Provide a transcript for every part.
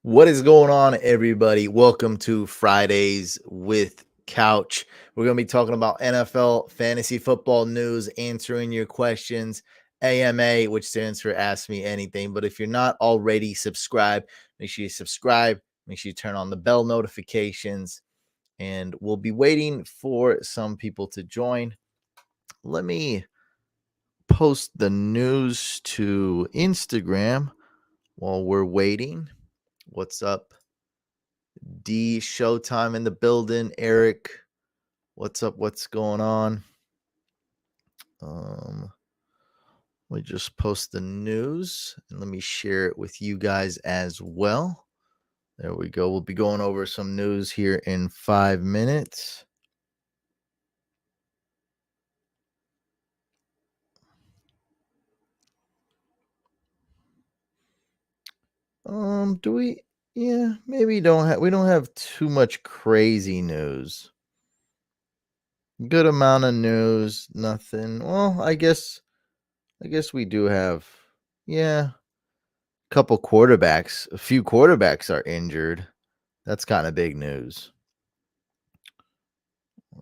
What is going on, everybody? Welcome to Fridays with Couch. We're going to be talking about NFL fantasy football news, answering your questions, AMA, which stands for Ask Me Anything. But if you're not already subscribed, make sure you subscribe, make sure you turn on the bell notifications, and we'll be waiting for some people to join. Let me post the news to Instagram while we're waiting. What's up? D Showtime in the building. Eric, what's up? What's going on? We just post the news and let me share it with you guys as well. There we go. We'll be going over some news here in 5 minutes. Do we? Yeah, maybe we don't have too much crazy news. Good amount of news, nothing. Well, I guess we do have, yeah, a few quarterbacks are injured. That's kind of big news.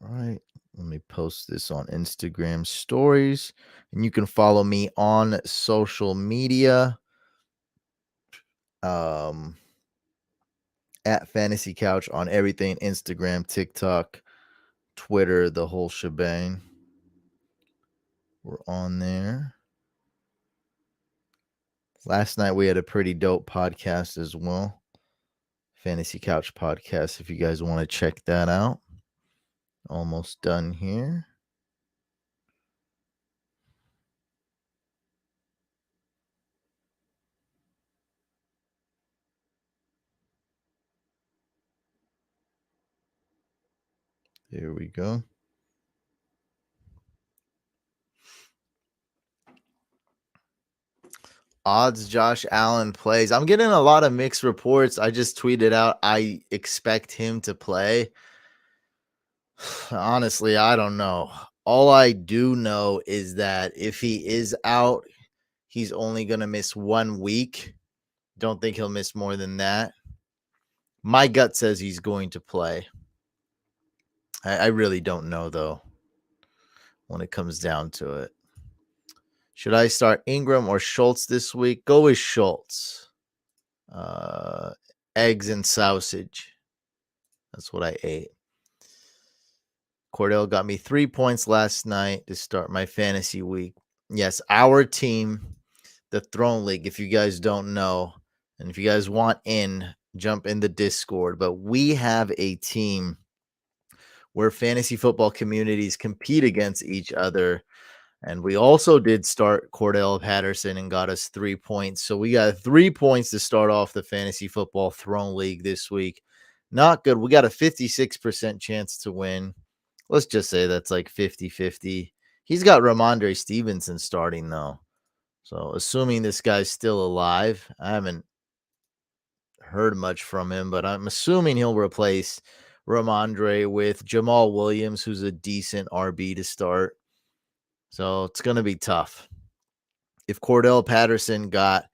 All right. Let me post this on Instagram stories. And you can follow me on social media. At Fantasy Couch on everything: Instagram, TikTok, Twitter, the whole shebang. We're on there. Last night we had a pretty dope podcast as well. Fantasy Couch podcast, if you guys want to check that out. Almost done here. There we go. Odds Josh Allen plays. I'm getting a lot of mixed reports. I just tweeted out I expect him to play. Honestly, I don't know. All I do know is that if he is out, he's only going to miss 1 week. Don't think he'll miss more than that. My gut says he's going to play. I really don't know, though, when it comes down to it. Should I start Ingram or Schultz this week? Go with Schultz. Eggs and sausage. That's what I ate. Cordell got me 3 points last night to start my fantasy week. Yes, our team, the Throne League, if you guys don't know, and if you guys want in, jump in the Discord. But we have a team where fantasy football communities compete against each other. And we also did start Cordell Patterson and got us 3 points. So we got 3 points to start off the Fantasy Football Throne League this week. Not good. We got a 56% chance to win. Let's just say that's like 50-50. He's got Ramondre Stevenson starting, though. So assuming this guy's still alive, I haven't heard much from him, but I'm assuming he'll replace Ramondre with Jamal Williams, who's a decent RB to start. So it's going to be tough. If Cordell Patterson got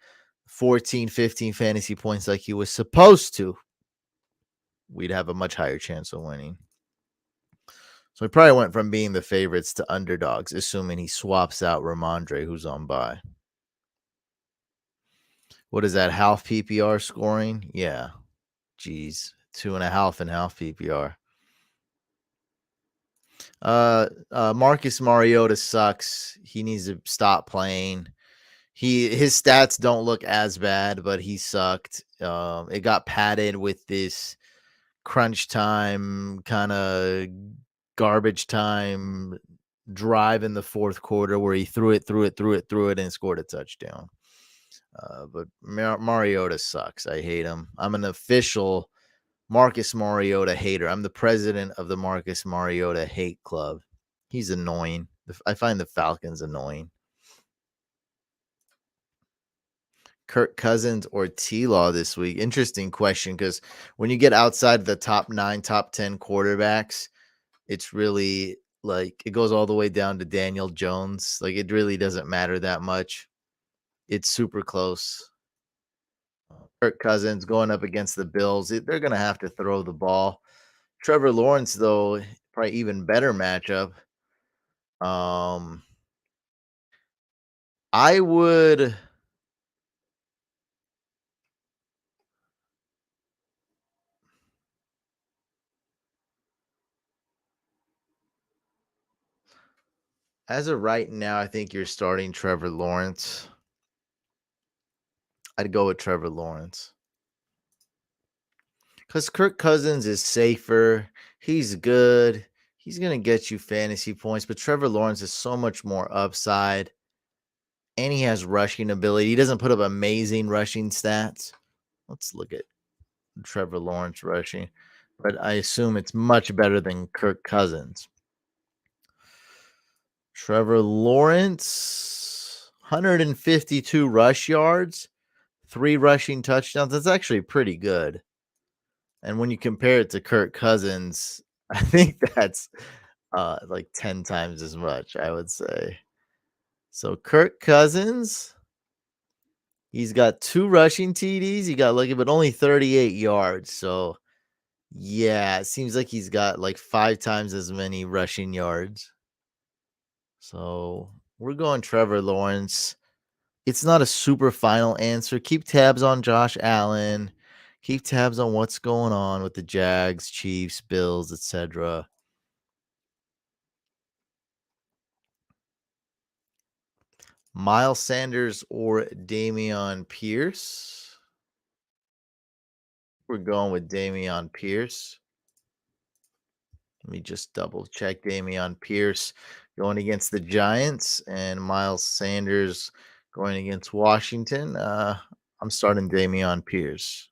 14, 15 fantasy points like he was supposed to, we'd have a much higher chance of winning. So he probably went from being the favorites to underdogs, assuming he swaps out Ramondre, who's on bye. What is that, half PPR scoring? Yeah. Geez. 2.5 and half PPR. Marcus Mariota sucks. He needs to stop playing. His stats don't look as bad, but he sucked. It got padded with this crunch time, kind of garbage time drive in the fourth quarter where he threw it, and scored a touchdown. But Mariota sucks. I hate him. I'm an official Marcus Mariota hater. I'm the president of the Marcus Mariota hate club. He's annoying. I find the Falcons annoying. Kirk Cousins or T-Law this week? Interesting question, because when you get outside the top 9, top 10 quarterbacks, it's really like it goes all the way down to Daniel Jones. Like it really doesn't matter that much. It's super close. Kirk Cousins going up against the Bills. They're going to have to throw the ball. Trevor Lawrence, though, probably even better matchup. Um, I would, as of right now, I think you're starting Trevor Lawrence. I'd go with Trevor Lawrence because Kirk Cousins is safer. He's good. He's going to get you fantasy points, but Trevor Lawrence is so much more upside, and he has rushing ability. He doesn't put up amazing rushing stats. Let's look at Trevor Lawrence rushing, but I assume it's much better than Kirk Cousins. Trevor Lawrence, 152 rush yards, 3 rushing touchdowns. That's actually pretty good. And when you compare it to Kirk Cousins, I think that's like 10 times as much, I would say. So Kirk Cousins, he's got 2 rushing TDs. He got lucky, but only 38 yards. So yeah, it seems like he's got like 5 times as many rushing yards. So we're going Trevor Lawrence. It's not a super final answer. Keep tabs on Josh Allen. Keep tabs on what's going on with the Jags, Chiefs, Bills, etc. Miles Sanders or Dameon Pierce? We're going with Dameon Pierce. Let me just double check Dameon Pierce going against the Giants and Miles Sanders going against Washington. I'm starting Dameon Pierce.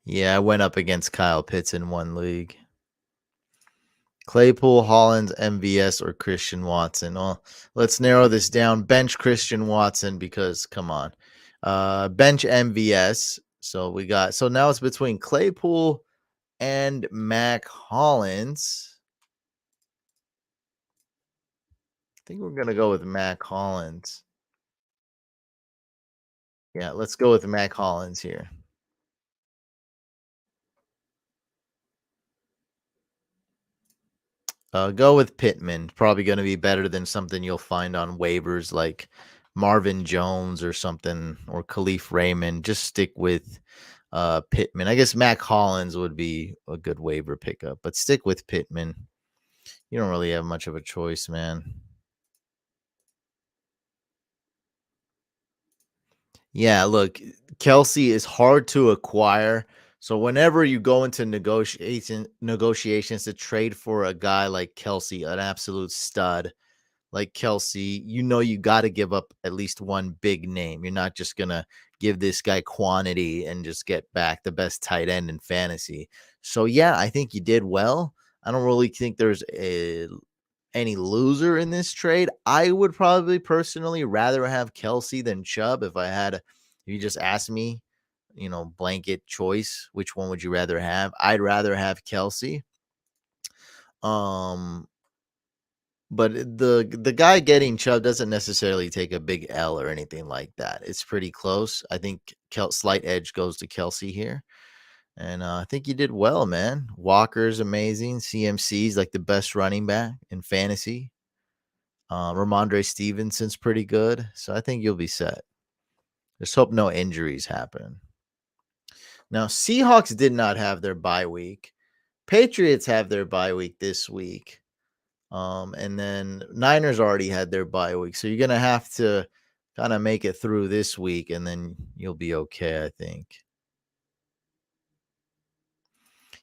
Yeah, I went up against Kyle Pitts in one league. Claypool, Hollins, MVS, or Christian Watson. Well, let's narrow this down. Bench Christian Watson because come on. Bench MVS. So now it's between Claypool and Mac Hollins. I think we're gonna go with Mac Hollins. Yeah, let's go with Mac Hollins here. Go with Pittman. Probably going to be better than something you'll find on waivers like Marvin Jones or something or Khalif Raymond. Just stick with Pittman. I guess Mac Hollins would be a good waiver pickup, but stick with Pittman. You don't really have much of a choice, man. Yeah, look, Kelsey is hard to acquire. So whenever you go into negotiations to trade for a guy like Kelsey, an absolute stud, like Kelsey, you know you got to give up at least one big name. You're not just gonna give this guy quantity and just get back the best tight end in fantasy. So yeah, I think you did well. I don't really think there's any loser in this trade. I would probably personally rather have Kelsey than Chubb if you just asked me, blanket choice, which one would you rather have? I'd rather have Kelsey. Um, but the guy getting Chubb doesn't necessarily take a big L or anything like that. It's pretty close. I think slight edge goes to Kelsey here. And I think you did well, man. Walker's amazing. CMC's like the best running back in fantasy. Ramondre Stevenson's pretty good. So I think you'll be set. Just hope no injuries happen. Now, Seahawks did not have their bye week. Patriots have their bye week this week. And then Niners already had their bye week. So you're going to have to kind of make it through this week and then you'll be okay, I think.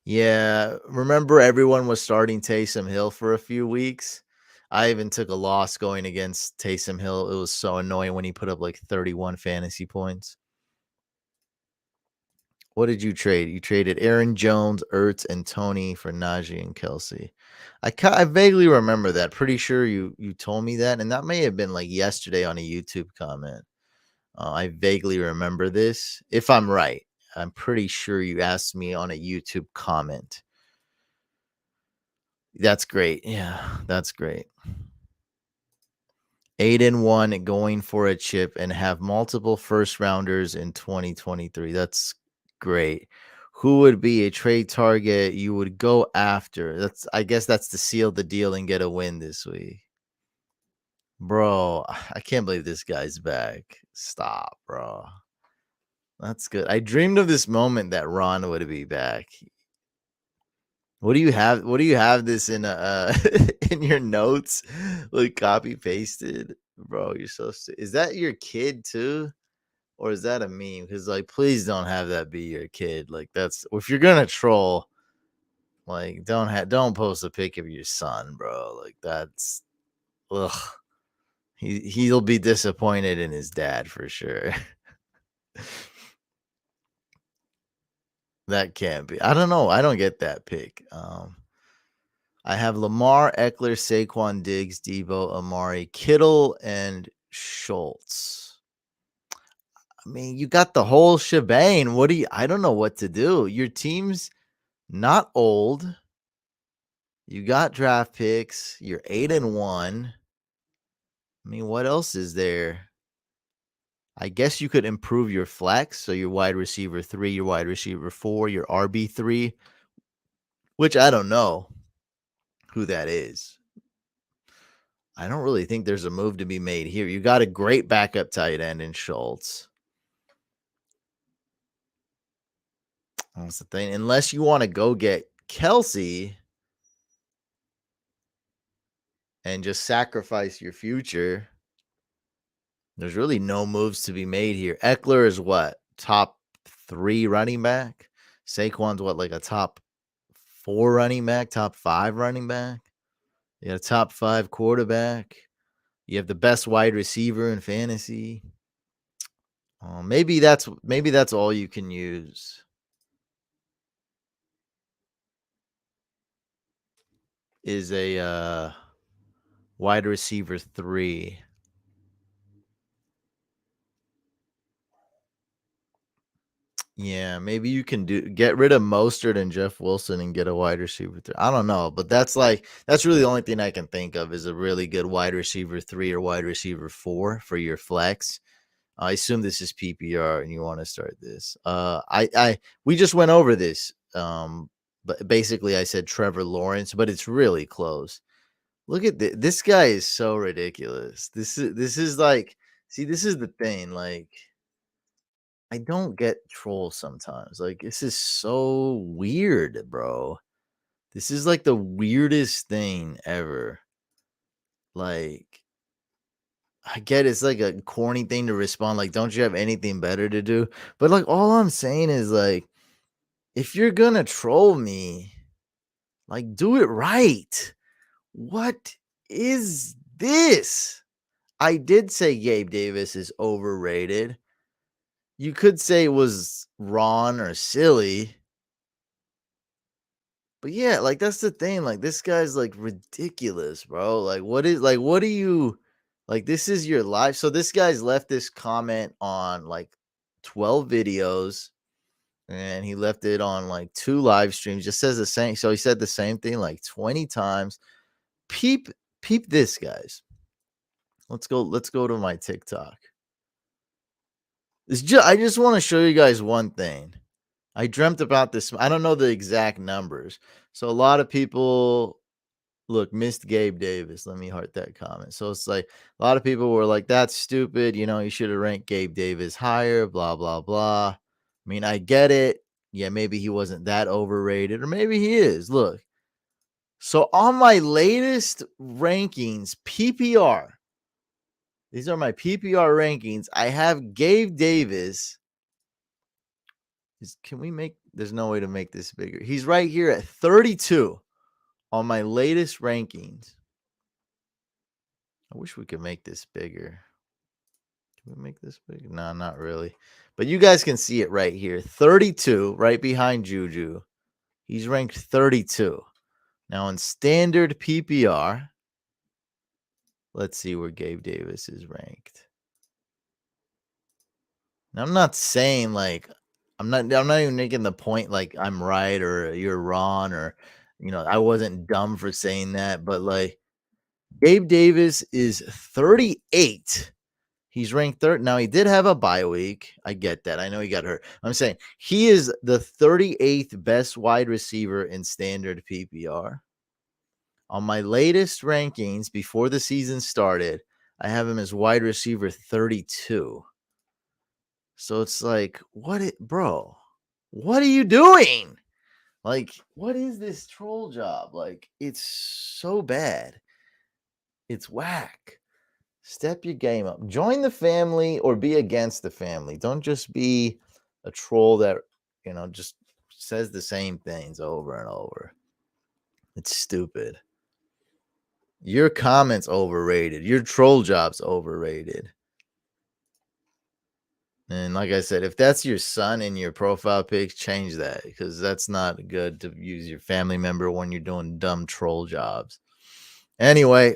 Yeah. Remember, everyone was starting Taysom Hill for a few weeks. I even took a loss going against Taysom Hill. It was so annoying when he put up like 31 fantasy points. What did you trade? You traded Aaron Jones, Ertz, and Tony for Najee and Kelsey. I vaguely remember that. Pretty sure you told me that, and that may have been like yesterday on a YouTube comment. I vaguely remember this. If I'm right, I'm pretty sure you asked me on a YouTube comment. That's great. Yeah, that's great. 8-1 going for a chip and have multiple first rounders in 2023. That's great. Who would be a trade target you would go after? That's I guess that's to seal the deal and get a win this week. Bro, I can't believe this guy's back. Stop, bro. That's good. I dreamed of this moment that Ron would be back. What do you have? What do you have this in in your notes, like copy pasted, bro? You're so. Is that your kid too, or is that a meme? Because like, please don't have that be your kid. Like that's if you're gonna troll, like don't post a pic of your son, bro. Like that's ugh. He'll be disappointed in his dad for sure. That can't be. I don't know. I don't get that pic. I have Lamar, Eckler, Saquon, Diggs, Debo, Amari, Kittle, and Schultz. I mean, you got the whole shebang. What do you? I don't know what to do. Your team's not old. You got draft picks. You're 8-1. I mean, what else is there? I guess you could improve your flex. So your wide receiver 3, your wide receiver 4, your RB3, which I don't know who that is. I don't really think there's a move to be made here. You got a great backup tight end in Schultz. That's the thing. Unless you want to go get Kelsey and just sacrifice your future, there's really no moves to be made here. Eckler is what? Top 3 running back? Saquon's what, like a top 4 running back, top 5 running back? You got a top 5 quarterback. You have the best wide receiver in fantasy. Maybe that's all you can use. Is a wide receiver 3. Yeah, maybe you can get rid of Mostert and Jeff Wilson and get a wide receiver 3. I don't know, but that's really the only thing I can think of is a really good wide receiver 3 or wide receiver 4 for your flex. I assume this is PPR and you want to start this. We just went over this. But basically I said Trevor Lawrence, but it's really close. Look at this guy is so ridiculous. This is like, see, this is the thing. Like, I don't get trolls sometimes. Like, this is so weird, bro. This is like the weirdest thing ever. Like, I get it's like a corny thing to respond. Like, don't you have anything better to do? But like, all I'm saying is like, if you're gonna troll me, like, do it right. What is this? I did say Gabe Davis is overrated. You could say it was Ron or silly. But yeah, like that's the thing. Like this guy's like ridiculous, bro. Like what do you like this is your life. So this guy's left this comment on like 12 videos and he left it on like 2 live streams. Just says the same. So he said the same thing like 20 times. Peep this, guys. Let's go to my TikTok. I just want to show you guys one thing. I dreamt about this. I don't know the exact numbers. So a lot of people missed Gabe Davis. Let me heart that comment. So it's like a lot of people were like, that's stupid. You know, you should have ranked Gabe Davis higher, blah, blah, blah. I mean, I get it. Yeah, maybe he wasn't that overrated, or maybe he is. Look. So on my latest rankings, PPR, these are my PPR rankings. I have Gabe Davis. There's no way to make this bigger. He's right here at 32 on my latest rankings. I wish we could make this bigger. Can we make this big? No, not really. But you guys can see it right here. 32, right behind Juju. He's ranked 32. Now in standard PPR, let's see where Gabe Davis is ranked. Now, I'm not saying like I'm not even making the point like I'm right or you're wrong or I wasn't dumb for saying that, but like Gabe Davis is 38. He's ranked third. Now, he did have a bye week. I get that. I know he got hurt. I'm saying he is the 38th best wide receiver in standard PPR. On my latest rankings before the season started, I have him as wide receiver 32. So it's like, bro, what are you doing? Like, what is this troll job? Like, it's so bad. It's whack. Step your game up. Join the family or be against the family. Don't just be a troll that, just says the same things over and over. It's stupid. Your comments overrated. Your troll job's overrated. And like I said, if that's your son in your profile pic, change that, because that's not good to use your family member when you're doing dumb troll jobs. Anyway,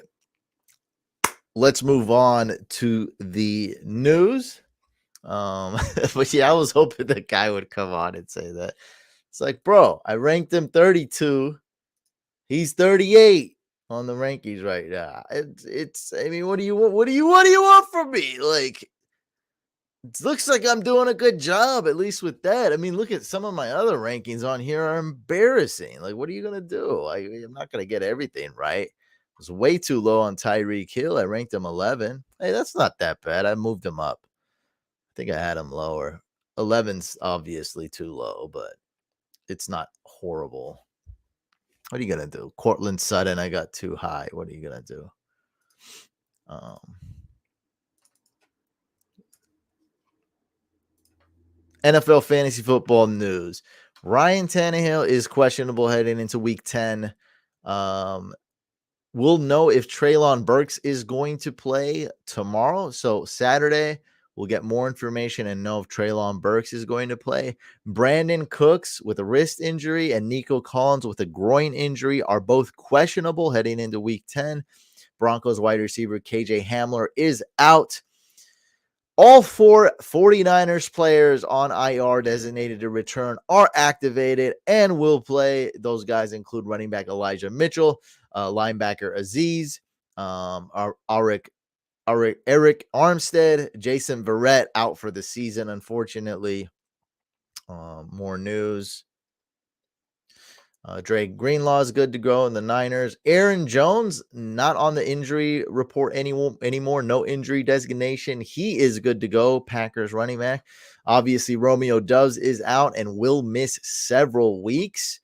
let's move on to the news. But yeah, I was hoping the guy would come on and say that. It's like, bro, I ranked him 32. He's 38 on the rankings right now. I mean, what do you want? What do you want from me? Like, it looks like I'm doing a good job, at least with that. I mean, look at some of my other rankings on here are embarrassing. Like, what are you gonna do? I'm not gonna get everything right. I was way too low on Tyreek Hill. I ranked him 11. Hey, that's not that bad. I moved him up. I think I had him lower. 11's obviously too low, but it's not horrible. What are you gonna do? Cortland Sutton, I got too high. What are you gonna do? NFL fantasy football news. Ryan Tannehill is questionable heading into week 10. We'll know if Treylon Burks is going to play tomorrow. So Saturday, we'll get more information and know if Treylon Burks is going to play. Brandon Cooks with a wrist injury and Nico Collins with a groin injury are both questionable heading into week 10. Broncos wide receiver KJ Hamler is out. All 4 49ers players on IR designated to return are activated and will play. Those guys include running back Elijah Mitchell, linebacker Aziz, Eric Armstead, Jason Verrett out for the season, unfortunately. More news. Dre Greenlaw is good to go in the Niners. Aaron Jones, not on the injury report anymore. No injury designation. He is good to go. Packers running back. Obviously, Romeo Doubs is out and will miss several weeks.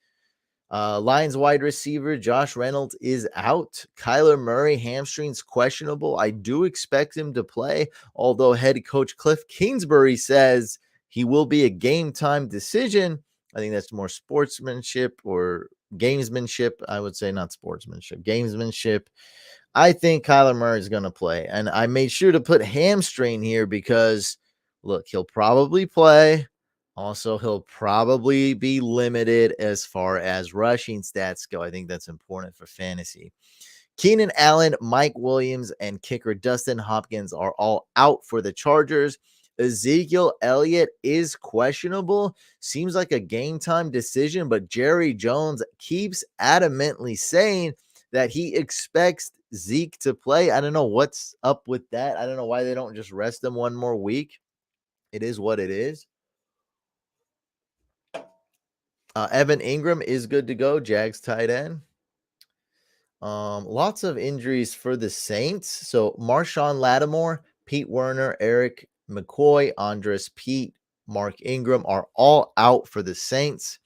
Lions wide receiver Josh Reynolds is out. Kyler Murray, hamstrings questionable. I do expect him to play, although head coach Cliff Kingsbury says he will be a game time decision. I think that's more sportsmanship or gamesmanship. I would say not sportsmanship, gamesmanship. I think Kyler Murray is going to play. And I made sure to put hamstring here because, look, he'll probably play. Also, he'll probably be limited as far as rushing stats go. I think that's important for fantasy. Keenan Allen, Mike Williams, and kicker Dustin Hopkins are all out for the Chargers. Ezekiel Elliott is questionable. Seems like a game time decision, but Jerry Jones keeps adamantly saying that he expects Zeke to play. I don't know what's up with that. I don't know why they don't just rest him one more week. It is what it is. Evan Ingram is good to go. Jags tight end. Lots of injuries for the Saints. So Marshawn Lattimore, Pete Werner, Eric McCoy, Andres Pete, Mark Ingram are all out for the Saints.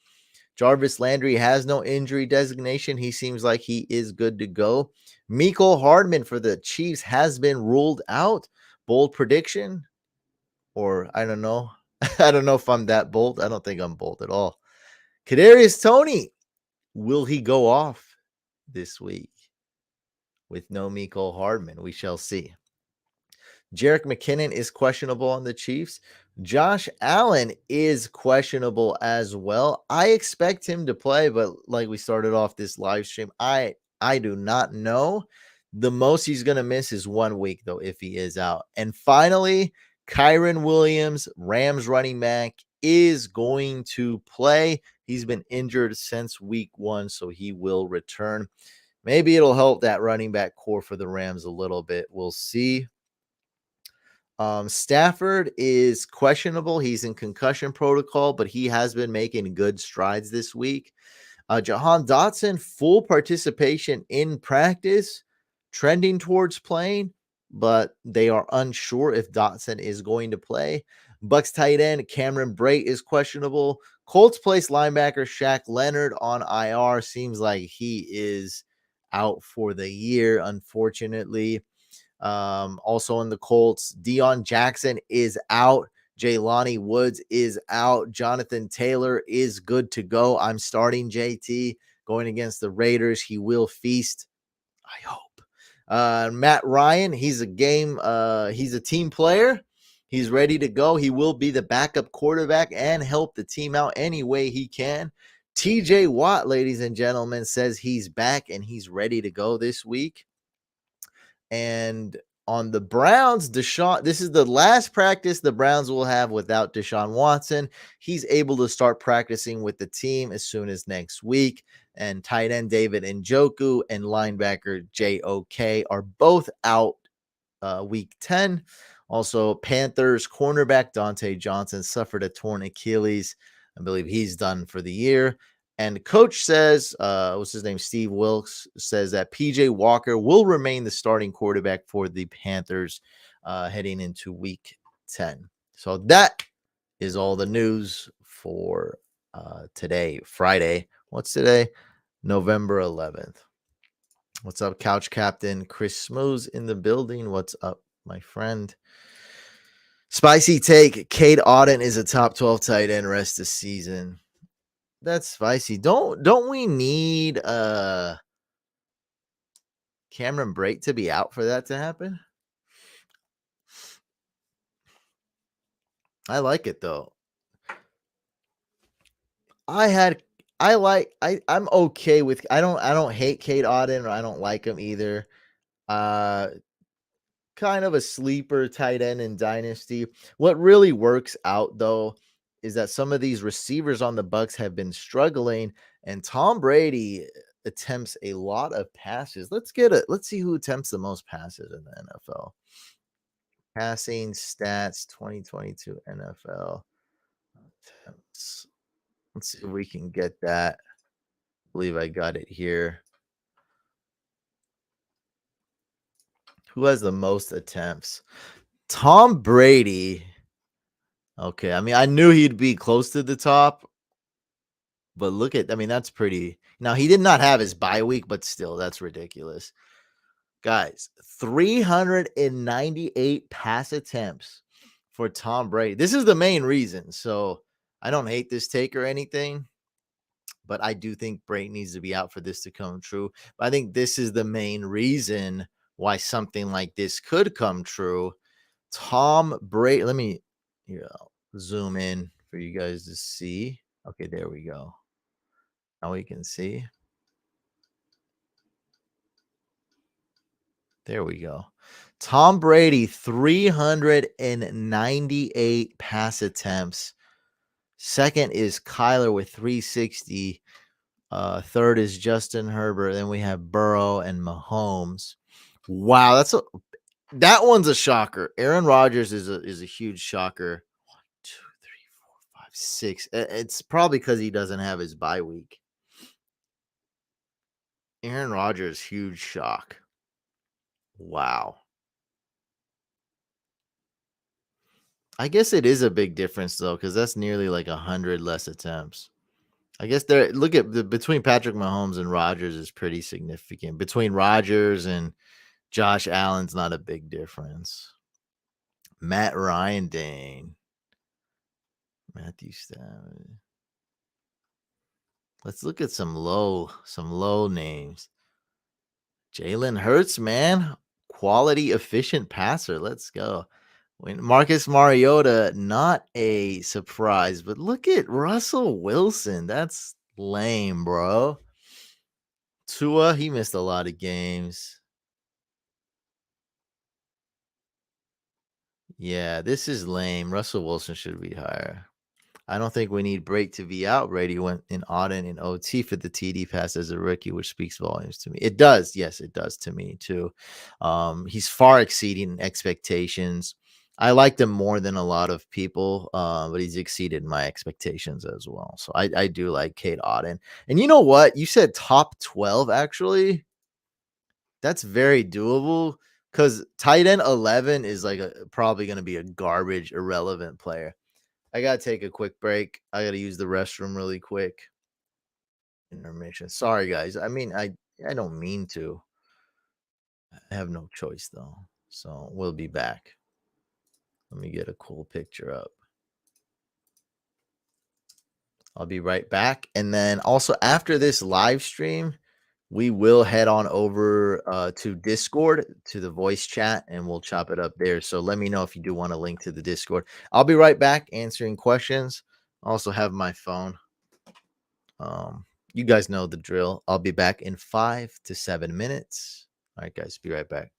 Jarvis Landry has no injury designation. He seems like he is good to go. Mecole Hardman for the Chiefs has been ruled out. Bold prediction? Or I don't know. I don't know if I'm that bold. I don't think I'm bold at all. Kadarius Toney, will he go off this week with no Mecole Hardman? We shall see. Jerick McKinnon is questionable on the Chiefs. Josh Allen is questionable as well. I expect him to play, but like we started off this live stream, I do not know. The most he's going to miss is 1 week, though, if he is out. And finally, Kyren Williams, Rams running back, is going to play. He's been injured since week 1, so he will return. Maybe it'll help that running back core for the Rams a little bit. We'll see. Stafford is questionable. He's in concussion protocol, but he has been making good strides this week. Jahan Dotson, full participation in practice, trending towards playing, but they are unsure if Dotson is going to play. Bucks tight end Cameron Brate is questionable. Colts place linebacker Shaq Leonard on IR. Seems like he is out for the year, unfortunately. Also in the Colts, Deion Jackson is out. Jelani Woods is out. Jonathan Taylor is good to go. I'm starting JT going against the Raiders. He will feast, I hope. Matt Ryan, he's a team player. He's ready to go. He will be the backup quarterback and help the team out any way he can. TJ Watt, ladies and gentlemen, says he's back and he's ready to go this week. And on the Browns, this is the last practice the Browns will have without Deshaun Watson. He's able to start practicing with the team as soon as next week. And tight end David Njoku and linebacker JOK are both out week 10. Also, Panthers cornerback Dante Johnson suffered a torn Achilles. I believe he's done for the year. And coach says, what's his name? Steve Wilkes says that PJ Walker will remain the starting quarterback for the Panthers heading into week 10. So that is all the news for today, Friday. What's today? November 11th. What's up, Couch Captain Chris Smooths in the building? What's up, my friend? Spicy take. Cade Otton is a top 12 tight end rest of season. That's spicy. Don't we need Cameron Brate to be out for that to happen? I like it though. I'm okay with I don't hate Cade Otton or I don't like him either. Kind of a sleeper tight end in Dynasty. What really works out though is that some of these receivers on the Bucks have been struggling, and Tom Brady attempts a lot of passes. Let's see who attempts the most passes in the NFL. Passing stats 2022 NFL attempts. Let's see if we can get that. I believe I got it here. Who has the most attempts? Tom Brady. Okay, I mean, I knew he'd be close to the top, but that's pretty. Now, he did not have his bye week, but still, that's ridiculous. Guys, 398 pass attempts for Tom Brady. This is the main reason. So I don't hate this take or anything, but I do think Brady needs to be out for this to come true. But I think this is the main reason why something like this could come true. Tom Brady, let me zoom in for you guys to see. Okay, there we go. Now we can see. There we go. Tom Brady, 398 pass attempts. Second is Kyler with 360. Third is Justin Herbert. Then we have Burrow and Mahomes. Wow, that one's a shocker. Aaron Rodgers is a huge shocker. 1, 2, 3, 4, 5, 6. It's probably because he doesn't have his bye week. Aaron Rodgers, huge shock. Wow. I guess it is a big difference though, because that's nearly like 100 less attempts. I guess between Patrick Mahomes and Rodgers is pretty significant. Between Rodgers and Josh Allen's not a big difference. Matt Ryan, dang. Matthew Stafford. Let's look at some low names. Jalen Hurts, man. Quality, efficient passer. Let's go. Marcus Mariota, not a surprise, but look at Russell Wilson. That's lame, bro. Tua, he missed a lot of games. Yeah, this is lame. Russell Wilson should be higher. I don't think we need Break to be out. Brady went in Auden in OT for the TD pass as a rookie, which speaks volumes to me. It does. Yes, it does to me too. He's far exceeding expectations. I liked him more than a lot of people, but he's exceeded my expectations as well. So I do like Kate Auden. And you know what? You said top 12, actually. That's very doable because tight end 11 is like probably going to be a garbage, irrelevant player. I gotta take a quick break. I gotta use the restroom really quick. Intermission. Sorry, guys. I mean, I don't mean to. I have no choice though. So we'll be back. Let me get a cool picture up. I'll be right back. And then also after this live stream, we will head on over to Discord to the voice chat and we'll chop it up there. So let me know if you do want a link to the Discord. I'll be right back answering questions. I also have my phone. You guys know the drill. I'll be back in 5 to 7 minutes. All right, guys, be right back.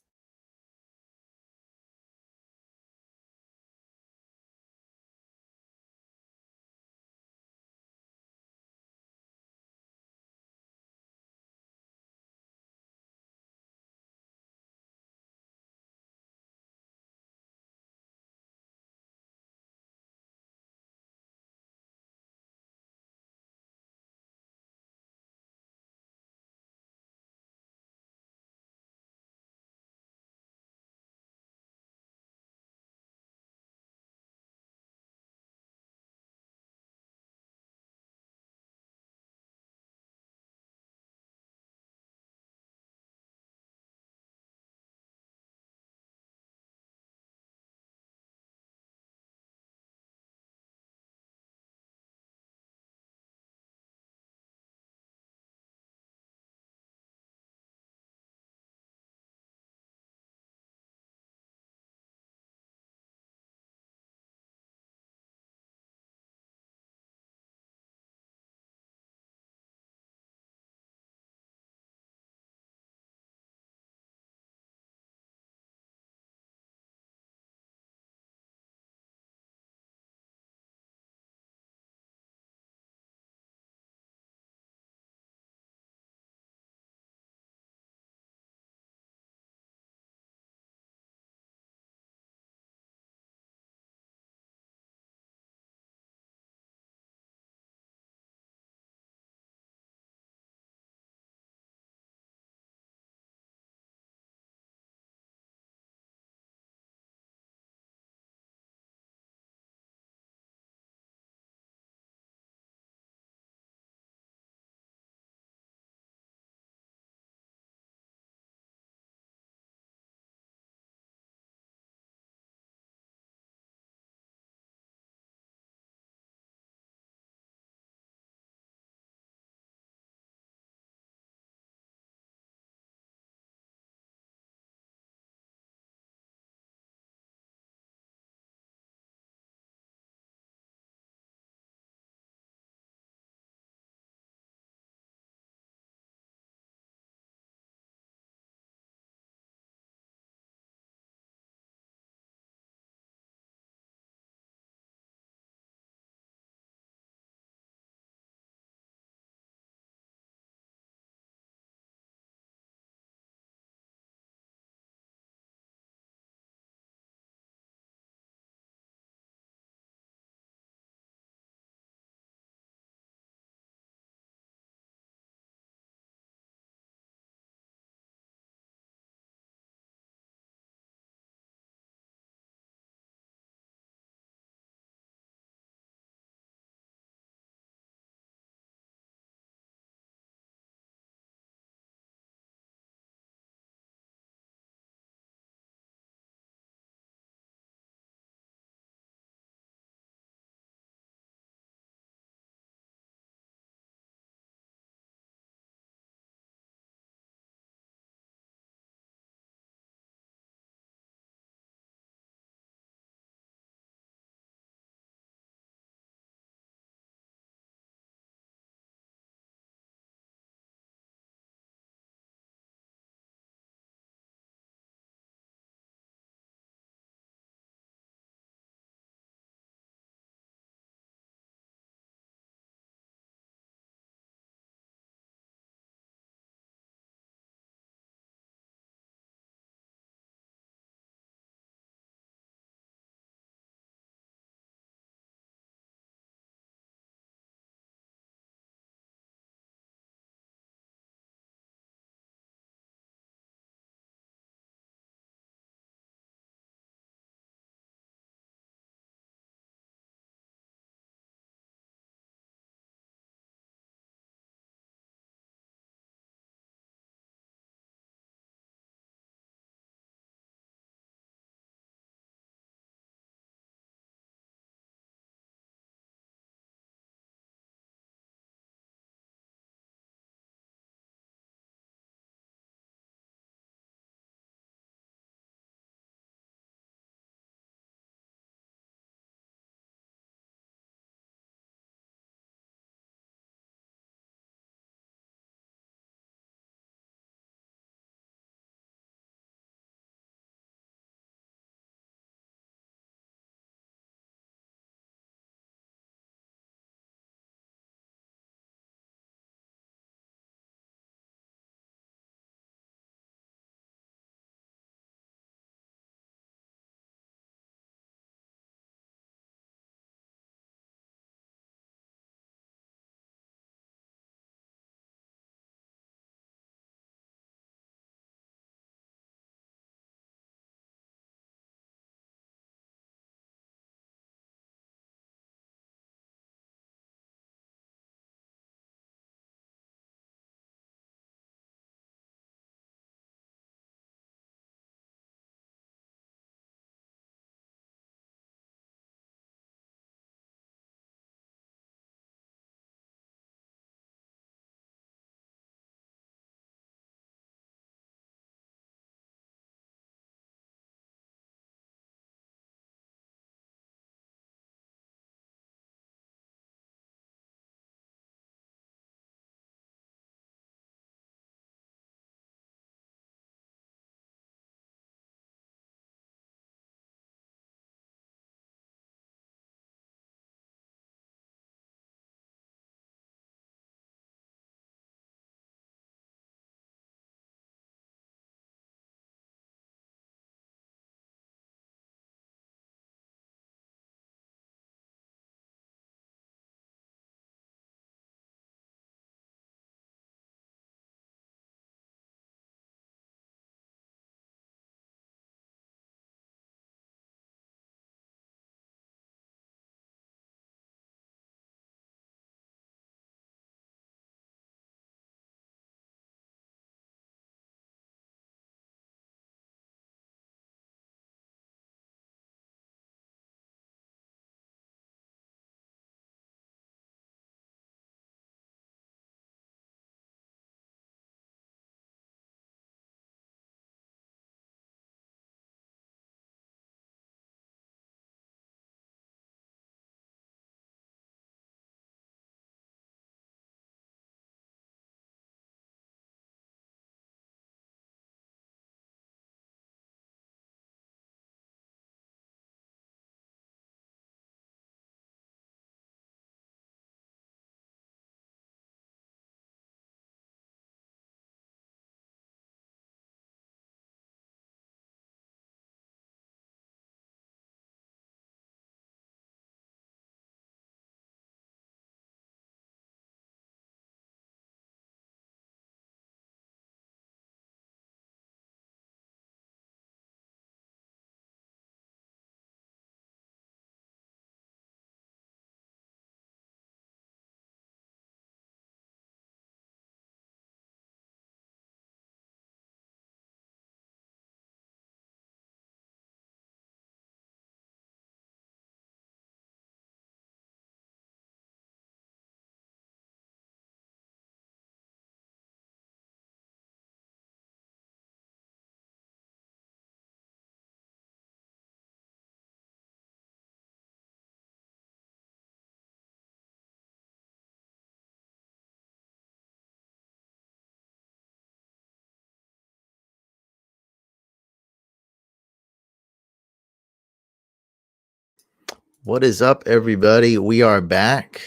What is up, everybody? We are back.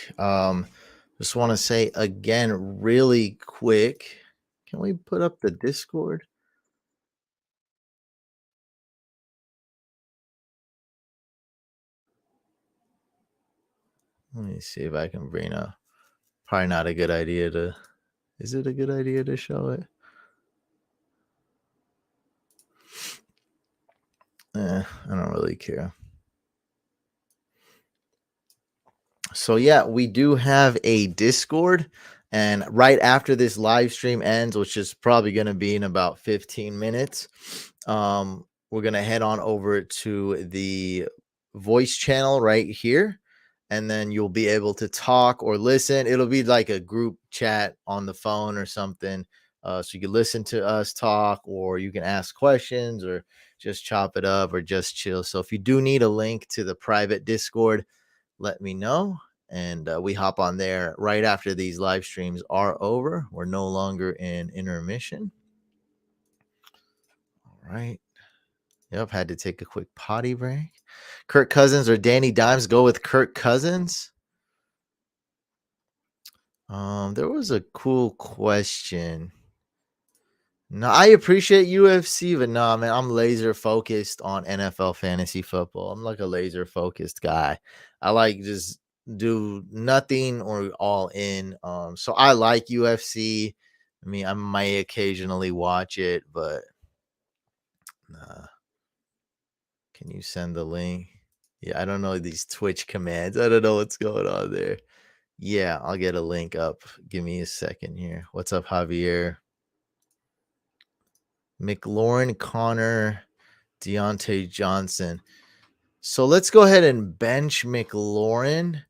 Just want to say again, really quick. Can we put up the Discord? Let me see if I can bring up. Probably not a good idea to. Is it a good idea to show it? I don't really care. So yeah, we do have a Discord, and right after this live stream ends, which is probably going to be in about 15 minutes, we're going to head on over to the voice channel right here, and then you'll be able to talk or listen. It'll be like a group chat on the phone or something, so you can listen to us talk, or you can ask questions, or just chop it up, or just chill. So if you do need a link to the private Discord, let me know, and we hop on there right after these live streams are over. We're no longer in intermission. All right. Yep, had to take a quick potty break. Kirk Cousins or Danny Dimes? Go with Kirk Cousins. There was a cool question. No, I appreciate UFC, but no, man, I'm laser focused on NFL fantasy football. I'm like a laser focused guy. I like just do nothing or all in. So I like UFC. I mean, I might occasionally watch it, but nah. Can you send the link? Yeah, I don't know these Twitch commands. I don't know what's going on there. Yeah, I'll get a link up. Give me a second here. What's up, Javier? McLaurin, Connor, Deontay Johnson. So let's go ahead and bench McLaurin.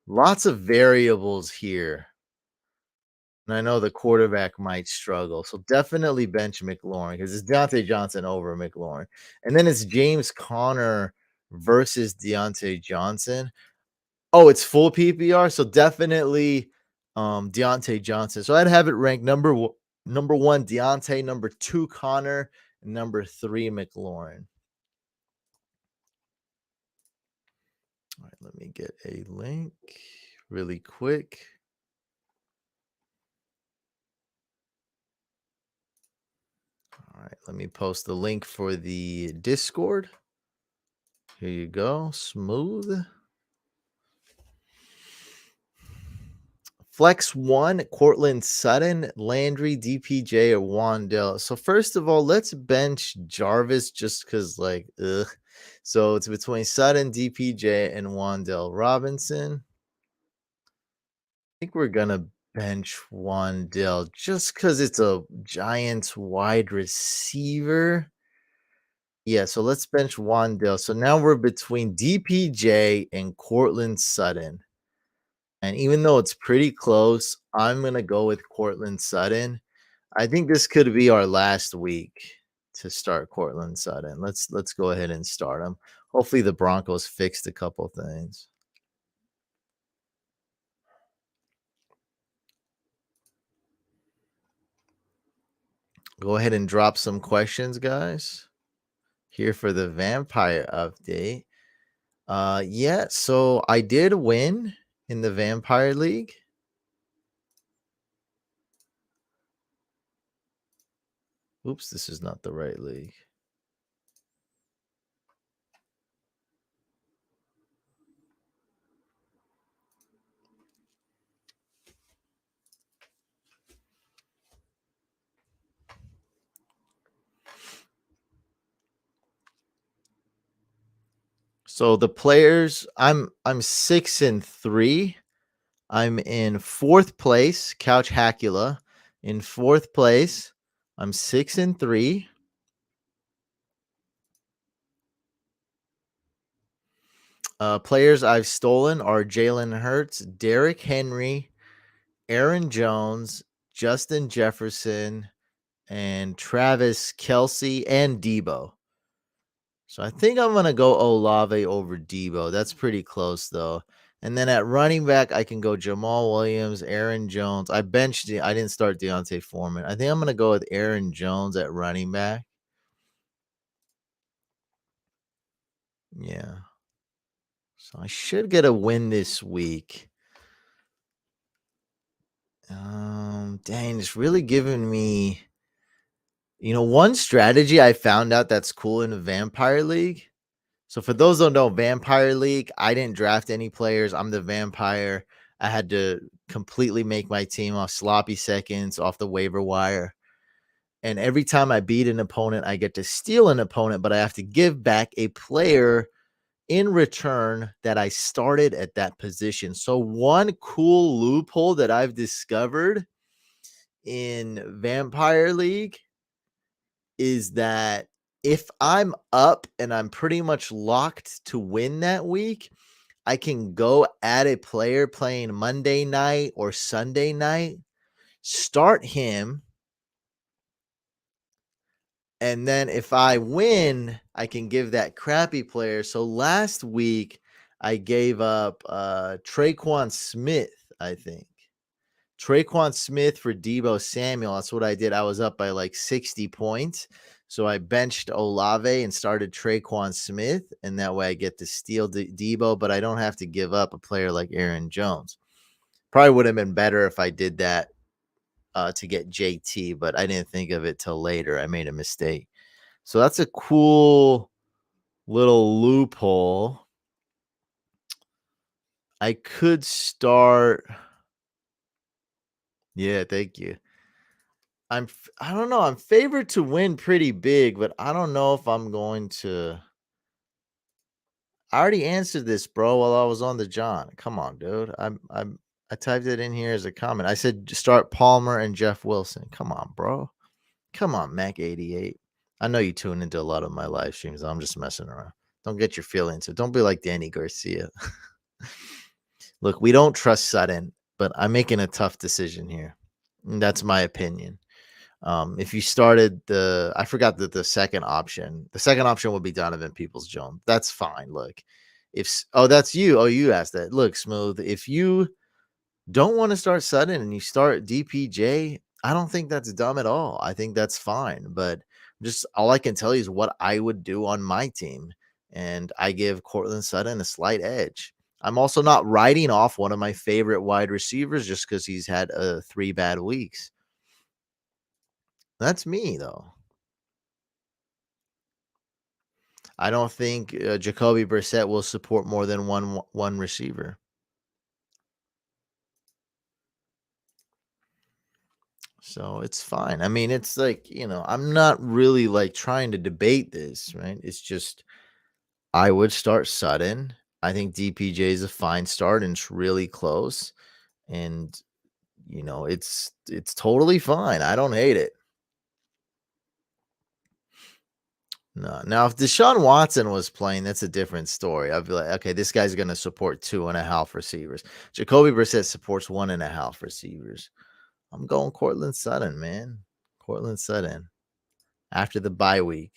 Lots of variables here. And I know the quarterback might struggle. So definitely bench McLaurin because it's Deontay Johnson over McLaurin. And then it's James Conner versus Deontay Johnson. Oh, it's full PPR. So definitely Deontay Johnson. So I'd have it ranked number one, Deontay, number two, Connor, and number three, McLaurin. All right, let me get a link really quick. All right, let me post the link for the Discord. Here you go. Smooth. Flex one, Cortland Sutton, Landry, DPJ, or Wandell. So first of all, let's bench Jarvis just because, like, ugh. So it's between Sutton, DPJ, and Wandell Robinson. I think we're gonna bench Wandell just because it's a Giants wide receiver. Yeah, so let's bench Wandell. So now we're between DPJ and Cortland Sutton. And even though it's pretty close, I'm gonna go with Cortland Sutton. I think this could be our last week to start Cortland Sutton. Let's go ahead and start him. Hopefully the Broncos fixed a couple things. Go ahead and drop some questions, guys. Here for the vampire update. Yeah, so I did win in the Vampire League. Oops, this is not the right league. So the players, I'm 6-3. I'm in fourth place, Couch Hackula. In fourth place, I'm 6-3. Players I've stolen are Jalen Hurts, Derrick Henry, Aaron Jones, Justin Jefferson, and Travis Kelsey and Debo. So I think I'm gonna go Olave over Debo. That's pretty close though. And then at running back, I can go Jamal Williams, Aaron Jones. I didn't start Deontay Foreman. I think I'm gonna go with Aaron Jones at running back. Yeah. So I should get a win this week. Dang, it's really giving me, one strategy I found out that's cool in the Vampire League. So for those who don't know, Vampire League, I didn't draft any players. I'm the vampire. I had to completely make my team off sloppy seconds, off the waiver wire. And every time I beat an opponent, I get to steal an opponent, but I have to give back a player in return that I started at that position. So one cool loophole that I've discovered in Vampire League is that if I'm up and I'm pretty much locked to win that week, I can go at a player playing Monday night or Sunday night, start him, and then if I win, I can give that crappy player. So last week, I gave up Traquan Smith, I think. Traquan Smith for Deebo Samuel. That's what I did. I was up by like 60 points. So I benched Olave and started Traquan Smith. And that way I get to steal Deebo, but I don't have to give up a player like Aaron Jones. Probably would have been better if I did that to get JT, but I didn't think of it till later. I made a mistake. So that's a cool little loophole. I could start. Yeah, thank you. I don't know. I'm favored to win pretty big, but I don't know if I'm going to. I already answered this, bro, while I was on the John. Come on, dude. I typed it in here as a comment. I said start Palmer and Jeff Wilson. Come on, bro. Come on, Mac88. I know you tune into a lot of my live streams. I'm just messing around. Don't get your feelings. So don't be like Danny Garcia. Look, we don't trust Sutton, but I'm making a tough decision here. And that's my opinion. If you started I forgot that the second option would be Donovan Peoples Jones. That's fine. Look, that's you. Oh, you asked that. Look, Smooth. If you don't want to start Sutton and you start DPJ, I don't think that's dumb at all. I think that's fine. But just all I can tell you is what I would do on my team. And I give Cortland Sutton a slight edge. I'm also not writing off one of my favorite wide receivers just because he's had 3 bad weeks. That's me, though. I don't think Jacoby Brissett will support more than one receiver. So it's fine. I mean, it's like, I'm not really like trying to debate this, right? It's just I would start Sutton. I think DPJ is a fine start and it's really close. And it's totally fine. I don't hate it. No. Now, if Deshaun Watson was playing, that's a different story. I'd be like, okay, this guy's going to support 2.5 receivers. Jacoby Brissett supports 1.5 receivers. I'm going Cortland Sutton, man. Cortland Sutton after the bye week.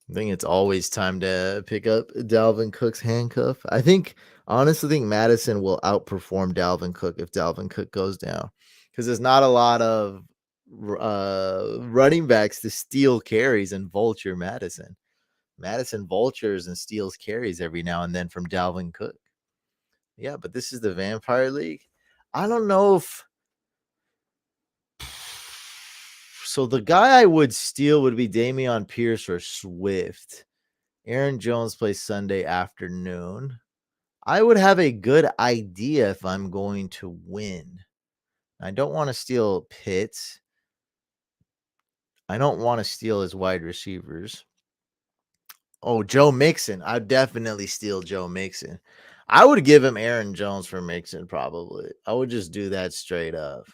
I think it's always time to pick up Dalvin Cook's handcuff. Honestly think Madison will outperform Dalvin Cook if Dalvin Cook goes down because there's not a lot of running backs to steal carries and vulture Madison. Madison vultures and steals carries every now and then from Dalvin Cook. Yeah, but this is the Vampire League. I don't know if. So the guy I would steal would be Dameon Pierce or Swift. Aaron Jones plays Sunday afternoon. I would have a good idea if I'm going to win. I don't want to steal Pitts. I don't want to steal his wide receivers. Oh, Joe Mixon. I'd definitely steal Joe Mixon. I would give him Aaron Jones for Mixon, probably. I would just do that straight up.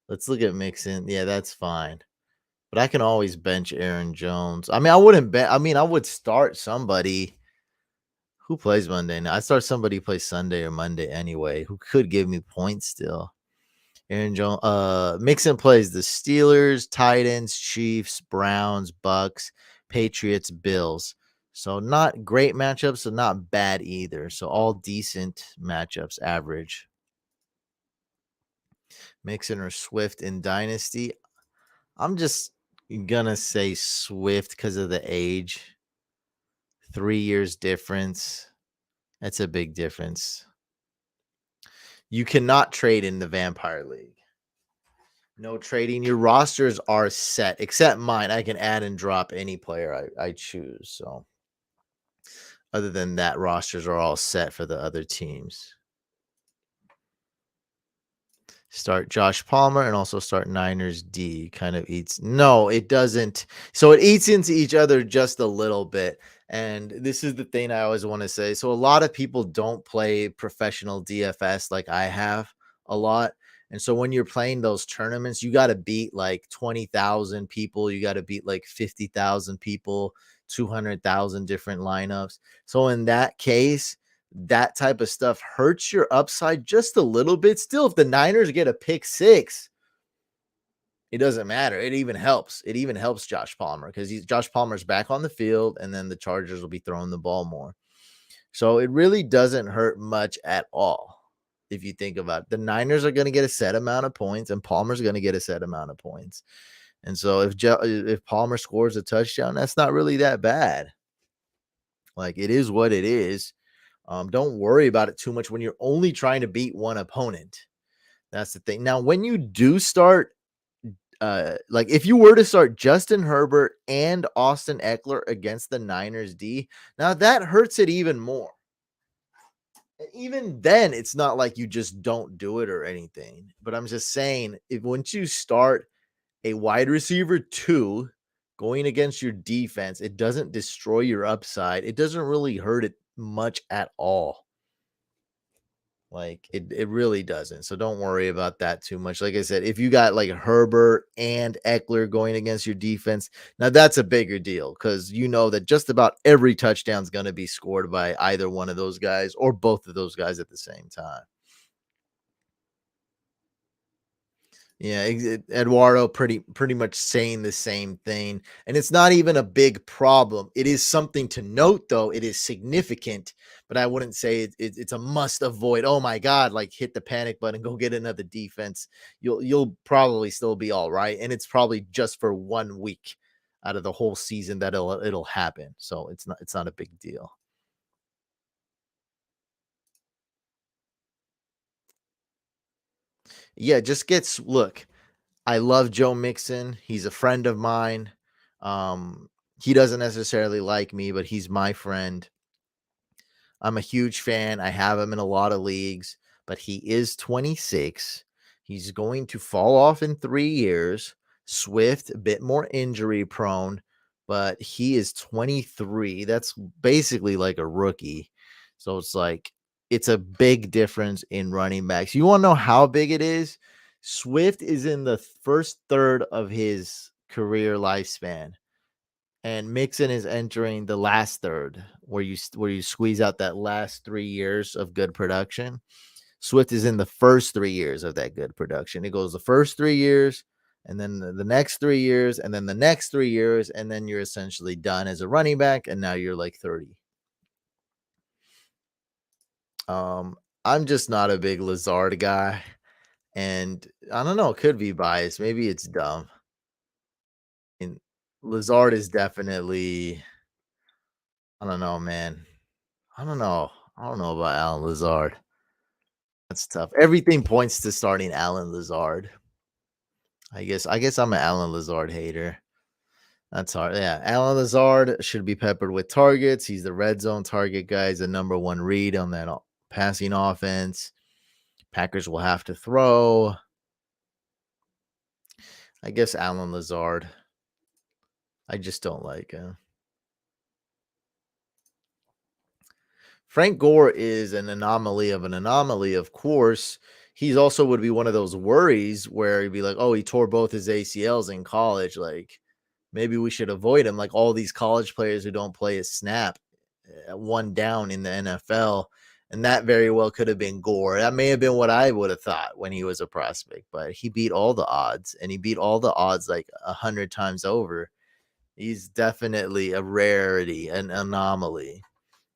Let's look at Mixon. Yeah, that's fine. But I can always bench Aaron Jones. I mean, I would start somebody who plays Monday night. I start somebody who plays Sunday or Monday anyway, who could give me points still. Aaron Jones, Mixon plays the Steelers, Titans, Chiefs, Browns, Bucks, Patriots, Bills. So not great matchups, so not bad either. So all decent matchups, average. Mixon or Swift in Dynasty. I'm just gonna say Swift because of the age. 3 years difference. That's a big difference. You cannot trade in the Vampire League. No trading. Your rosters are set, except mine. I can add and drop any player I choose. So, other than that, rosters are all set for the other teams. Start Josh Palmer and also start Niners D. Kind of eats. No, it doesn't. So it eats into each other just a little bit. And this is the thing I always want to say. So a lot of people don't play professional DFS like I have a lot. And so when you're playing those tournaments, you got to beat like 20,000 people. You got to beat like 50,000 people, 200,000 different lineups. So in that case, that type of stuff hurts your upside just a little bit. Still, if the Niners get a pick six, it doesn't matter. It even helps. It even helps Josh Palmer because Josh Palmer's back on the field, and then the Chargers will be throwing the ball more. So it really doesn't hurt much at all. If you think about it, the Niners are going to get a set amount of points, and Palmer's going to get a set amount of points. And so if Palmer scores a touchdown, that's not really that bad. Like, it is what it is. Don't worry about it too much when you're only trying to beat one opponent. That's the thing. Now, when you do start, like if you were to start Justin Herbert and Austin Eckler against the Niners D, now that hurts it even more. And even then, it's not like you just don't do it or anything. But I'm just saying, if once you start a wide receiver 2 going against your defense, it doesn't destroy your upside. It doesn't really hurt it much at all. Like it really doesn't. So don't worry about that too much. Like I said, if you got like Herbert and Eckler going against your defense, now that's a bigger deal because you know that just about every touchdown is going to be scored by either one of those guys or both of those guys at the same time. Yeah, Eduardo pretty much saying the same thing, and it's not even a big problem. It is something to note, though. It is significant, but I wouldn't say it's a must avoid. Oh my God! Like hit the panic button, go get another defense. You'll probably still be all right, and it's probably just for 1 week out of the whole season that it'll happen. So it's not a big deal. Yeah, just gets look. I love Joe Mixon. He's a friend of mine. He doesn't necessarily like me, but he's my friend. I'm a huge fan. I have him in a lot of leagues, but he is 26. He's going to fall off in 3 years. Swift, a bit more injury prone, but he is 23. That's basically like a rookie. So it's like, it's a big difference in running backs. You want to know how big it is? Swift is in the first third of his career lifespan, and Mixon is entering the last third where you squeeze out that last 3 years of good production. Swift is in the first 3 years of that good production. It goes the first 3 years, and then the next 3 years, and then the next 3 years, and then you're essentially done as a running back, and now you're like 30. Um, I'm just not a big Lazard guy, and I don't know, it could be biased. Maybe it's dumb. And Lazard is definitely, I don't know, man. I don't know. I don't know about Alan Lazard. That's tough. Everything points to starting Alan Lazard. I guess I'm an Alan Lazard hater. That's hard. Yeah, Alan Lazard should be peppered with targets. He's the red zone target guy. He's the number one read on that passing offense. Packers will have to throw. I guess Alan Lazard. I just don't like him. Frank Gore is an anomaly of an anomaly, of course. He's also would be one of those worries where he'd be like, oh, he tore both his ACLs in college. Like, maybe we should avoid him. Like all these college players who don't play a snap, one down in the NFL. And that very well could have been Gore. That may have been what I would have thought when he was a prospect, but he beat all the odds, and he beat all the odds like 100 times over. He's definitely a rarity, an anomaly.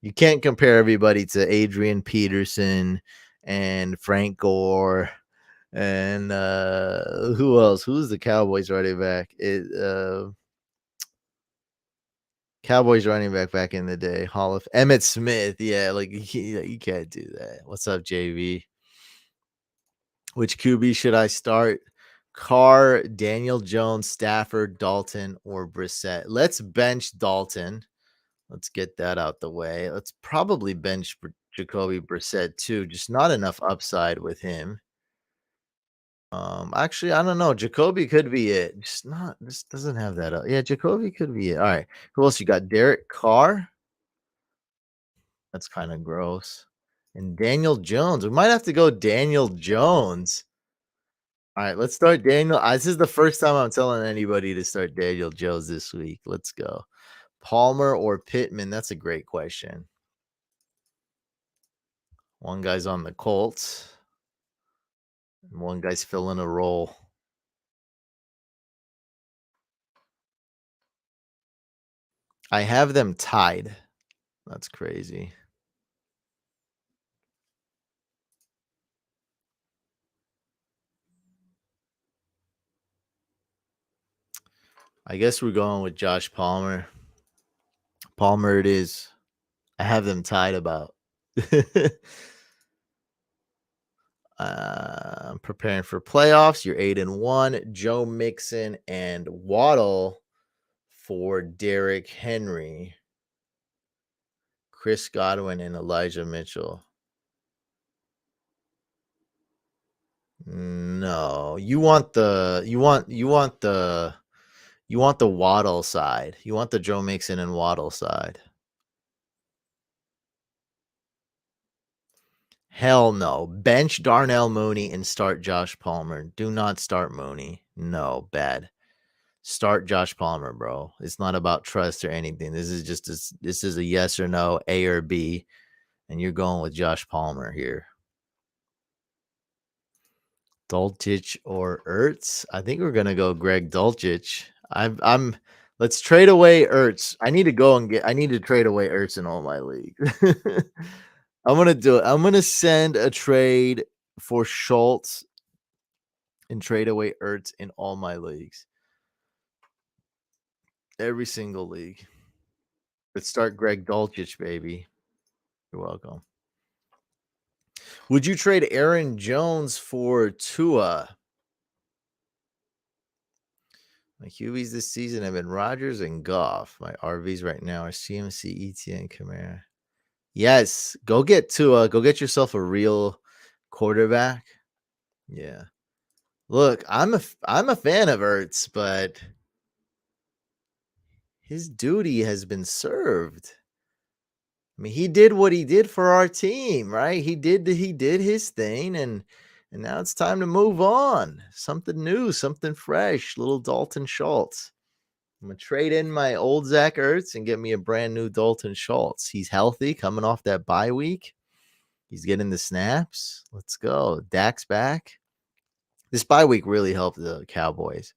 You can't compare everybody to Adrian Peterson and Frank Gore and who else? Who's the Cowboys running back? Cowboys running back in the day, Hall of Emmett Smith. Yeah, like you can't do that. What's up, JV? Which QB should I start? Carr, Daniel Jones, Stafford, Dalton, or Brissett? Let's bench Dalton. Let's get that out the way. Let's probably bench Jacoby Brissett too. Just not enough upside with him. Actually, I don't know. Jacoby could be it. Just not. This doesn't have that. Yeah, Jacoby could be it. All right. Who else you got? Derek Carr. That's kind of gross. And Daniel Jones. We might have to go Daniel Jones. All right, let's start Daniel. This is the first time I'm telling anybody to start Daniel Jones this week. Let's go. Palmer or Pittman? That's a great question. One guy's on the Colts, and one guy's filling a role. I have them tied. That's crazy. I guess we're going with Josh Palmer. Palmer it is. I have them tied about. I'm preparing for playoffs. You're 8-1. Joe Mixon and Waddle for Derrick Henry. Chris Godwin and Elijah Mitchell. No, you want the Waddle side. You want the Joe Mixon and Waddle side. Hell no. Bench Darnell Mooney and start Josh Palmer. Do not start Mooney. No, bad. Start Josh Palmer, bro. It's not about trust or anything. This is a yes or no, A or B, and you're going with Josh Palmer here. Dulcich or Ertz? I think we're gonna go Greg Dulcich. I'm let's trade away Ertz. I need to trade away Ertz in all my leagues. I'm gonna do it. I'm gonna send a trade for Schultz and trade away Ertz in all my leagues. Every single league. Let's start Greg Dulcich, baby. You're welcome. Would you trade Aaron Jones for Tua? My QBs this season have been Rodgers and Goff. My RVs right now are CMC, ETN, Kamara. Yes, go get Tua. Go get yourself a real quarterback. Yeah. Look, I'm a fan of Ertz, but his duty has been served. I mean, he did what he did for our team, right? He did his thing, and now it's time to move on. Something new, something fresh. Little Dalton Schultz. I'm gonna trade in my old Zach Ertz and get me a brand new Dalton Schultz. He's healthy, coming off that bye week. He's getting the snaps. Let's go. Dak's back. This bye week really helped the Cowboys.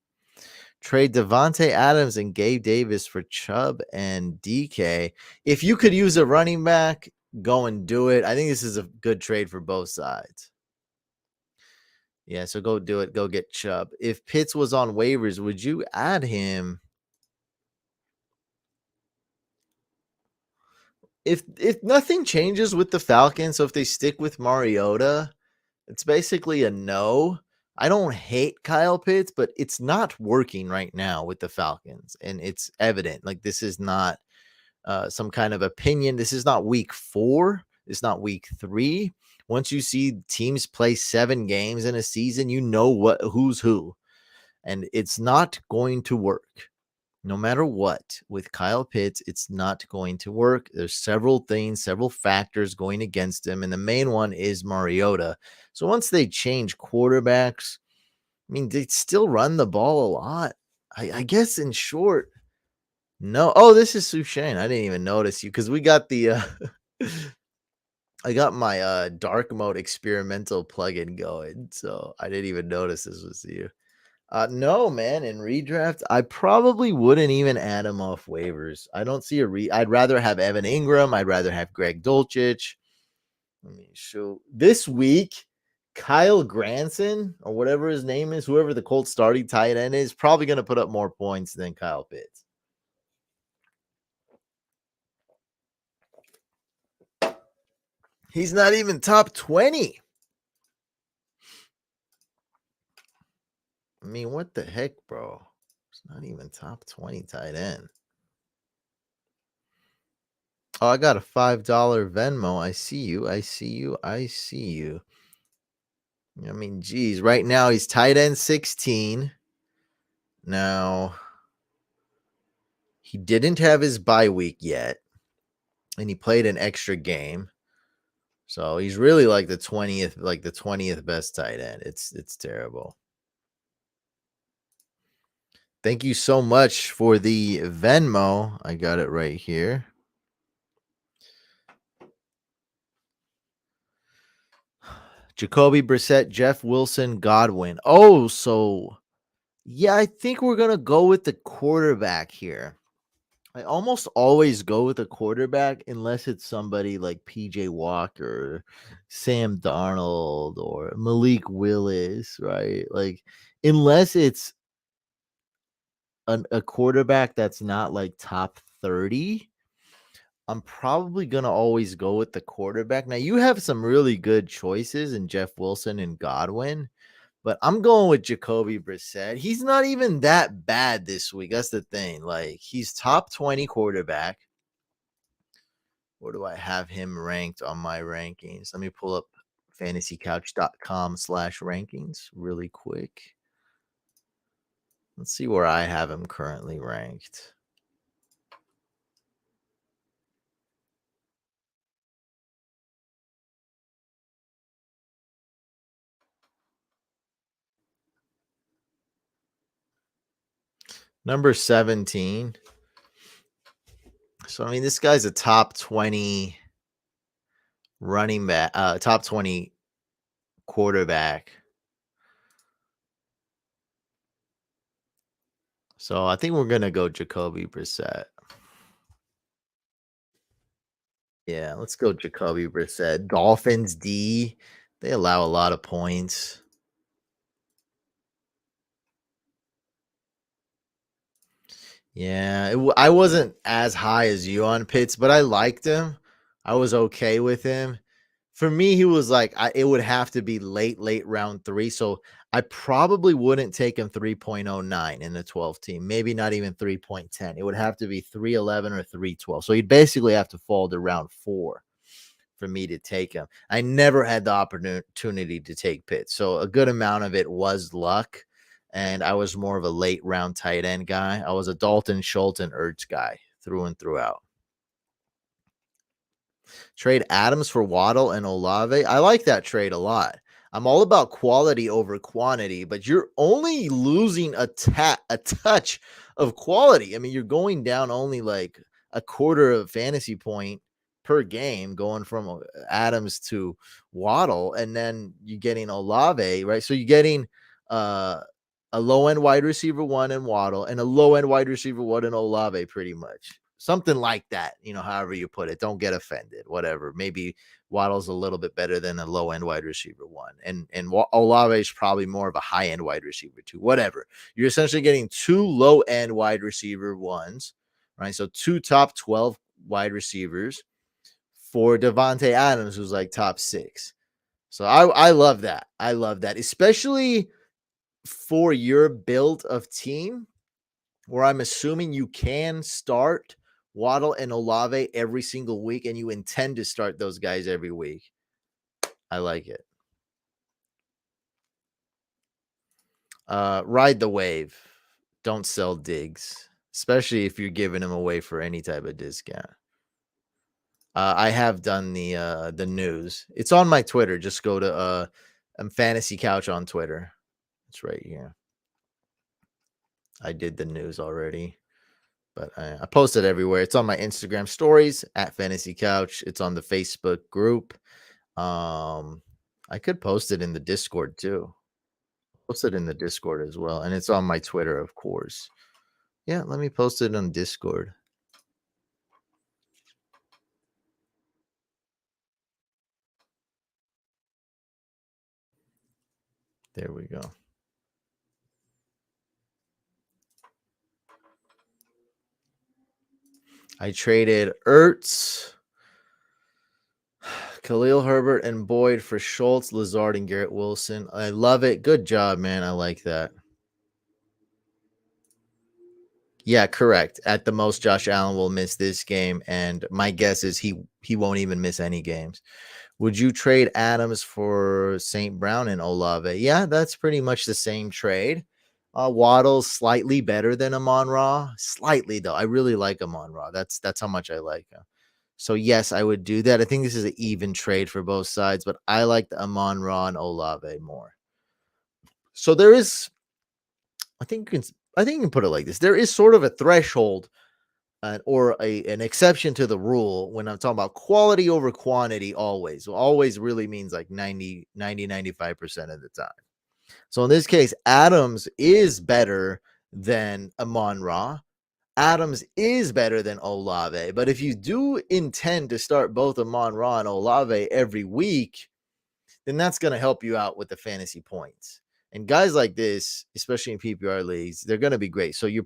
Trade Devontae Adams and Gabe Davis for Chubb and DK. If you could use a running back, go and do it. I think this is a good trade for both sides. Yeah, so go do it. Go get Chubb. If Pitts was on waivers, would you add him? If nothing changes with the Falcons, so if they stick with Mariota, it's basically a no. I don't hate Kyle Pitts, but it's not working right now with the Falcons, and it's evident. Like this is not some kind of opinion. This is not week 4. It's not week 3. Once you see teams play 7 games in a season, you know who's who, and it's not going to work. No matter what, with Kyle Pitts, it's not going to work. There's several things, several factors going against him, and the main one is Mariota. So once they change quarterbacks, I mean, they still run the ball a lot. I guess in short, no. Oh, this is Sushane. I didn't even notice you because we got the I got my dark mode experimental plugin going, so I didn't even notice this was you. No, man. In redraft, I probably wouldn't even add him off waivers. I don't see I'd rather have Evan Ingram. I'd rather have Greg Dulcich. Let me show this week. Kyle Granson or whatever his name is, whoever the Colts starting tight end is, probably going to put up more points than Kyle Pitts. He's not even top 20. I mean, what the heck, bro? It's not even top 20 tight end. Oh, I got a $5 Venmo. I see you. I see you. I see you. I mean, geez, right now he's tight end 16. Now, he didn't have his bye week yet, and he played an extra game. So he's really like the 20th best tight end. It's terrible. Thank you so much for the Venmo. I got it right here. Jacoby Brissett, Jeff Wilson, Godwin. Oh, so yeah, I think we're gonna go with the quarterback here. I almost always go with a quarterback unless it's somebody like PJ Walker, Sam Darnold, or Malik Willis, right? Like, unless it's a quarterback that's not like top 30, I'm probably going to always go with the quarterback. Now, you have some really good choices in Jeff Wilson and Godwin, but I'm going with Jacoby Brissett. He's not even that bad this week. That's the thing. Like, he's top 20 quarterback. Where do I have him ranked on my rankings? Let me pull up fantasycouch.com/rankings really quick. Let's see where I have him currently ranked. Number 17. So, I mean, this guy's a top 20 running back, top 20 quarterback. So, I think we're going to go Jacoby Brissett. Yeah, let's go Jacoby Brissett. Dolphins D, they allow a lot of points. Yeah, I wasn't as high as you on Pitts, but I liked him. I was okay with him. For me, he was like, it would have to be late round 3. So I probably wouldn't take him 3.09 in the 12 team, maybe not even 3.10. It would have to be 311 or 312. So he'd basically have to fall to round 4 for me to take him. I never had the opportunity to take Pitts. So a good amount of it was luck. And I was more of a late round tight end guy. I was a Dalton, Schultz, and Ertz guy through and throughout. Trade Adams for Waddle and Olave. I like that trade a lot. I'm all about quality over quantity, but you're only losing a touch of quality. I mean, you're going down only like a quarter of fantasy point per game, going from Adams to Waddle, and then you're getting Olave, right? So you're getting a low end wide receiver 1 in Waddle and a low end wide receiver 1 in Olave, pretty much. Something like that, however you put it. Don't get offended. Whatever. Maybe Waddle's a little bit better than a low end wide receiver 1, and Olave is probably more of a high end wide receiver 2. Whatever. You're essentially getting 2 low end wide receiver 1s, right? So 2 top 12 wide receivers for Devontae Adams, who's like top 6. So I love that. I love that, especially for your build of team, where I'm assuming you can start Waddle and Olave every single week, and you intend to start those guys every week. I like it. Ride the wave. Don't sell Diggs, especially if you're giving them away for any type of discount. I have done the news. It's on my Twitter. Just go to Fantasy Couch on Twitter. It's right here. I did the news already, but I post it everywhere. It's on my Instagram stories at Fantasy Couch. It's on the Facebook group. I could post it in the Discord too. Post it in the Discord as well, and it's on my Twitter, of course. Yeah, let me post it on Discord. There we go. I traded Ertz, Khalil Herbert and Boyd for Schultz, Lazard, and Garrett Wilson. I love it. Good job, man. I like that. Yeah, correct. At the most, Josh Allen will miss this game, and my guess is he won't even miss any games. Would you trade Adams for St. Brown and Olave? Yeah, that's pretty much the same trade. Waddle's slightly better than Amon Ra. Slightly, though. I really like Amon Ra. That's how much I like him. So, yes, I would do that. I think this is an even trade for both sides, but I like the Amon Ra and Olave more. So there is, I think you can put it like this. There is sort of a threshold or an exception to the rule when I'm talking about quality over quantity always. Well, always really means like 95% of the time. So in this case, Adams is better than Amon Ra. Adams is better than Olave. But if you do intend to start both Amon Ra and Olave every week, then that's going to help you out with the fantasy points. And guys like this, especially in PPR leagues, they're going to be great. So you're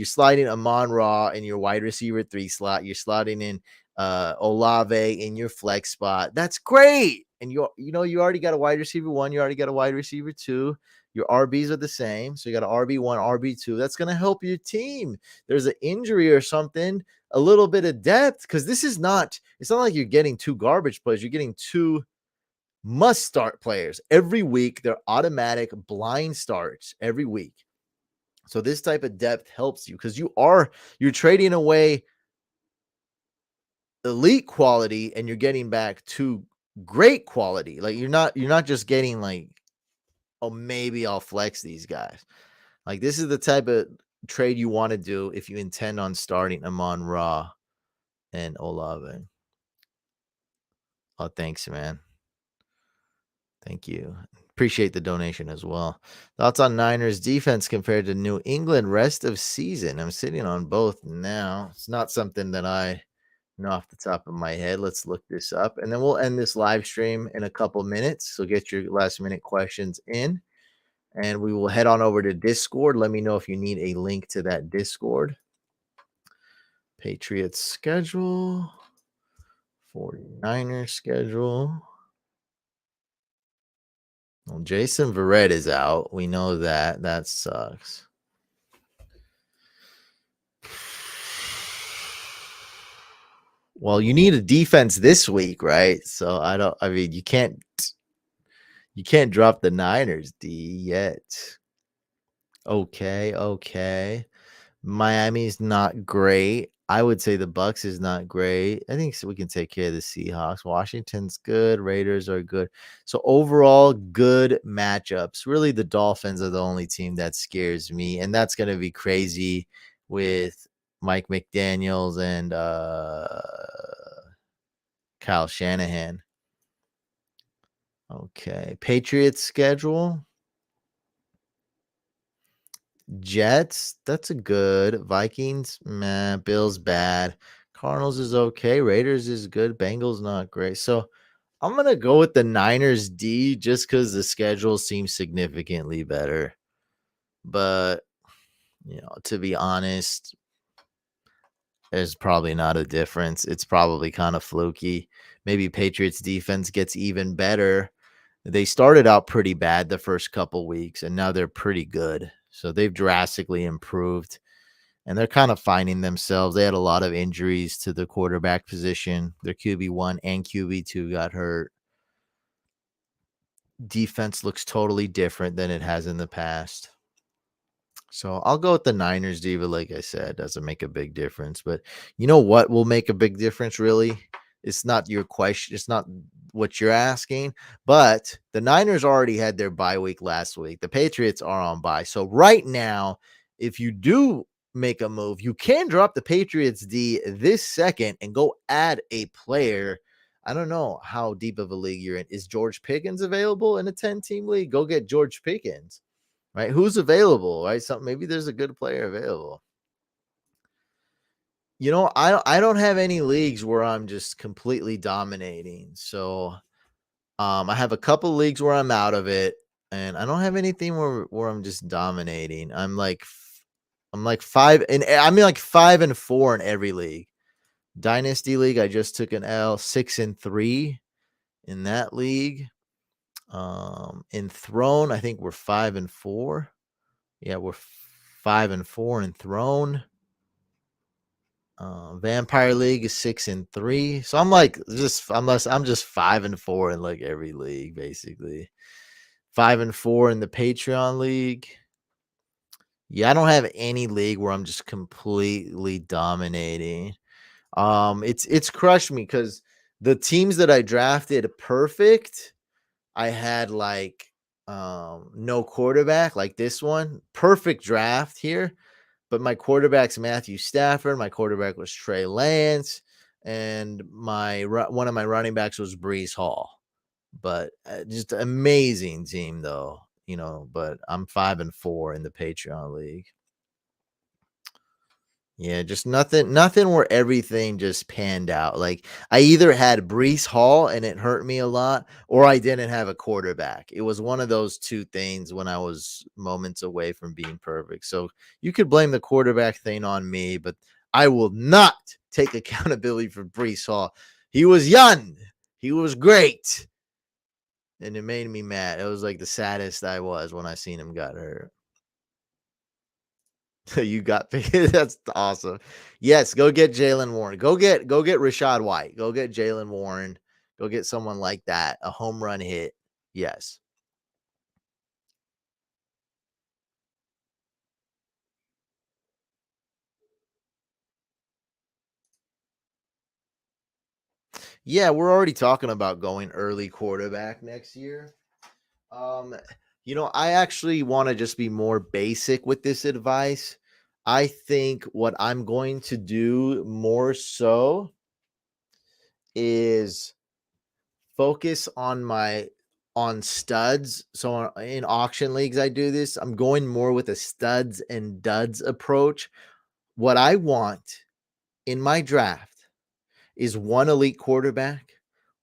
sliding Amon Ra in your wide receiver 3 slot. You're slotting in Olave in your flex spot. That's great. And you already got a wide receiver 1. You already got a wide receiver 2. Your RBs are the same. So you got an RB1, RB2. That's going to help your team. There's an injury or something, a little bit of depth, because it's not like you're getting 2 garbage plays. You're getting 2 must start players every week. They're automatic blind starts every week. So this type of depth helps you because you're trading away elite quality and you're getting back to great quality. Like you're not just getting like, oh, maybe I'll flex these guys. Like this is the type of trade you want to do if you intend on starting Amon Ra and Olave. Oh, thanks, man. Thank you. Appreciate the donation as well. Thoughts on Niners defense compared to New England rest of season? I'm sitting on both now. It's not something that I know off the top of my head. Let's look this up. And then we'll end this live stream in a couple minutes. So get your last minute questions in. And we will head on over to Discord. Let me know if you need a link to that Discord. Patriots schedule. 49ers schedule. Well, Jason Verrett is out. We know that. That sucks. Well, you need a defense this week, right? So you can't drop the Niners D yet. Okay. Miami's not great. I would say the Bucks is not great. I think we can take care of the Seahawks. Washington's good. Raiders are good. So overall, good matchups. Really, the Dolphins are the only team that scares me, and that's going to be crazy with Mike McDaniels and Kyle Shanahan. Okay, Patriots schedule. Jets, that's a good. Vikings, meh. Bills, bad. Cardinals is okay. Raiders is good. Bengals, not great. So I'm going to go with the Niners D just because the schedule seems significantly better. But, to be honest, there's probably not a difference. It's probably kind of fluky. Maybe Patriots defense gets even better. They started out pretty bad the first couple weeks, and now they're pretty good. So they've drastically improved, and they're kind of finding themselves. They had a lot of injuries to the quarterback position. Their QB1 and QB2 got hurt. Defense looks totally different than it has in the past. So I'll go with the Niners, Diva. Like I said, doesn't make a big difference. But you know what will make a big difference, really? It's not your question. It's not what you're asking. But the Niners already had their bye week last week. The Patriots are on bye. So right now, if you do make a move, you can drop the Patriots D this second and go add a player. I don't know how deep of a league you're in. Is George Pickens available in a 10-team league? Go get George Pickens. Right? Who's available? Right? Maybe there's a good player available. I don't have any leagues where I'm just completely dominating. So I have a couple leagues where I'm out of it, and I don't have anything where I'm just dominating. I'm like 5 and 4 in every league. Dynasty League, I just took an L, 6-3 in that league. In Throne, I think we're 5-4. Yeah, we're 5-4 in Throne. Vampire League is 6-3. So I'm like I'm just 5-4 in like every league, basically. 5-4 in the Patreon League. Yeah, I don't have any league where I'm just completely dominating. It's crushed me because the teams that I drafted perfect, I had like no quarterback, like this one. Perfect draft here. But my quarterback's Matthew Stafford. My quarterback was Trey Lance, and one of my running backs was Brees Hall. But just amazing team, though. But I'm 5-4 in the Patreon league. Yeah, just nothing where everything just panned out. Like I either had Brees Hall and it hurt me a lot, or I didn't have a quarterback. It was one of those two things when I was moments away from being perfect. So you could blame the quarterback thing on me, but I will not take accountability for Brees Hall. He was young, he was great, and it made me mad. It was like the saddest I was when I seen him got hurt. You got that's awesome. Yes, go get Jalen Warren. Go get Rashad White. Go get Jalen Warren. Go get someone like that. A home run hit. Yes. Yeah, we're already talking about going early quarterback next year. Um, I actually want to just be more basic with this advice. I think what I'm going to do more so is focus on studs. So in auction leagues, I do this. I'm going more with a studs and duds approach. What I want in my draft is one elite quarterback,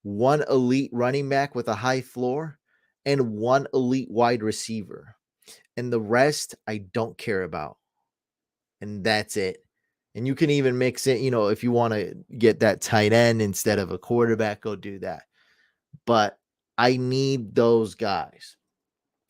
one elite running back with a high floor, and one elite wide receiver. And the rest I don't care about. And that's it. And you can even mix it, if you want to get that tight end instead of a quarterback, go do that. But I need those guys.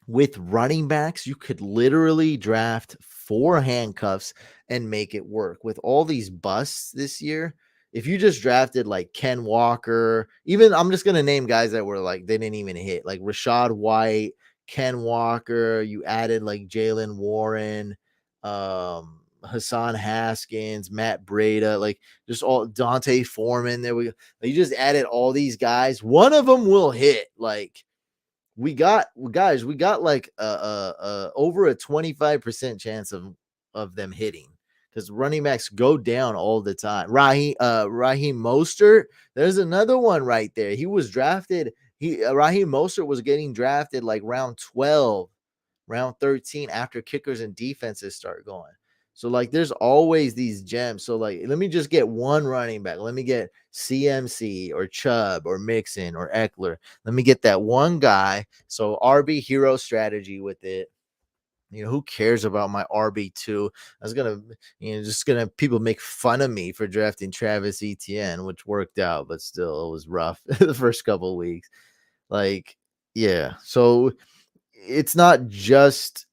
With running backs, you could literally draft 4 handcuffs and make it work. With all these busts this year, if you just drafted like Ken Walker, even I'm just going to name guys that were like, they didn't even hit, like Rashad White, Ken Walker, you added like Jalen Warren, Hassan Haskins, Matt Breda, like just all Dante Foreman. There we go. You just added all these guys. One of them will hit. Like we got like over a 25% chance of them hitting because running backs go down all the time. Raheem Mostert, there's another one right there. He was drafted. Raheem Mostert was getting drafted like round 12, round 13 after kickers and defenses start going. So like there's always these gems. So like let me just get one running back. Let me get CMC or Chubb or Mixon or Eckler. Let me get that one guy. So RB hero strategy with it. Who cares about my RB2? I was just gonna people make fun of me for drafting Travis Etienne, which worked out, but still it was rough the first couple of weeks. Like, yeah. So it's not just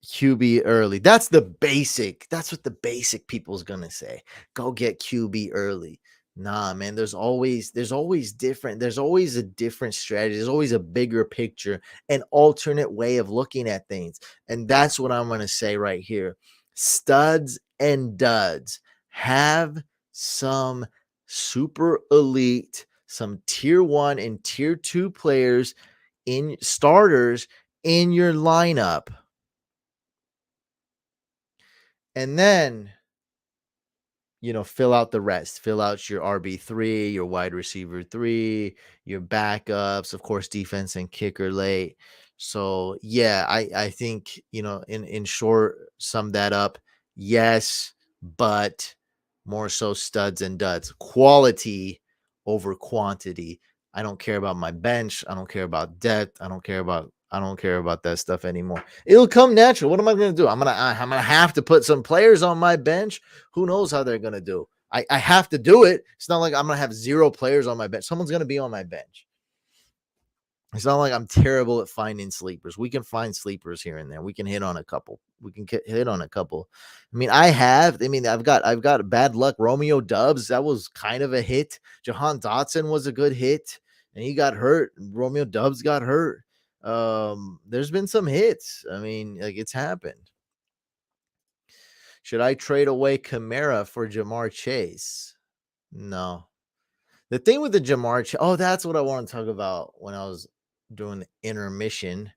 QB early. That's the basic. That's what the basic people's gonna say. Go get QB early. Nah, man. There's always a different strategy. There's always a bigger picture, an alternate way of looking at things. And that's what I'm gonna say right here. Studs and duds have some super elite, some tier 1 and tier 2 players in starters in your lineup. And then, fill out the rest. Fill out your RB3, your wide receiver 3, your backups, of course, defense and kicker late. So, yeah, I think, in short, sum that up. Yes, but more so studs and duds. Quality over quantity. I don't care about my bench. I don't care about depth. I don't care about that stuff anymore. It'll come natural. What am I going to do? I'm gonna have to put some players on my bench. Who knows how they're going to do? I have to do it. It's not like I'm gonna have 0 players on my bench. Someone's gonna be on my bench. It's not like I'm terrible at finding sleepers. We can find sleepers here and there. We can hit on a couple. We can hit on a couple. I mean, I've got bad luck. Romeo Dubs, that was kind of a hit. Jahan Dotson was a good hit, and he got hurt. Romeo Dubs got hurt. There's been some hits. I mean, like, it's happened. Should I trade away Kamara for Jamar Chase? No. The thing with the Jamar Chase, that's what I want to talk about when I was doing the intermission.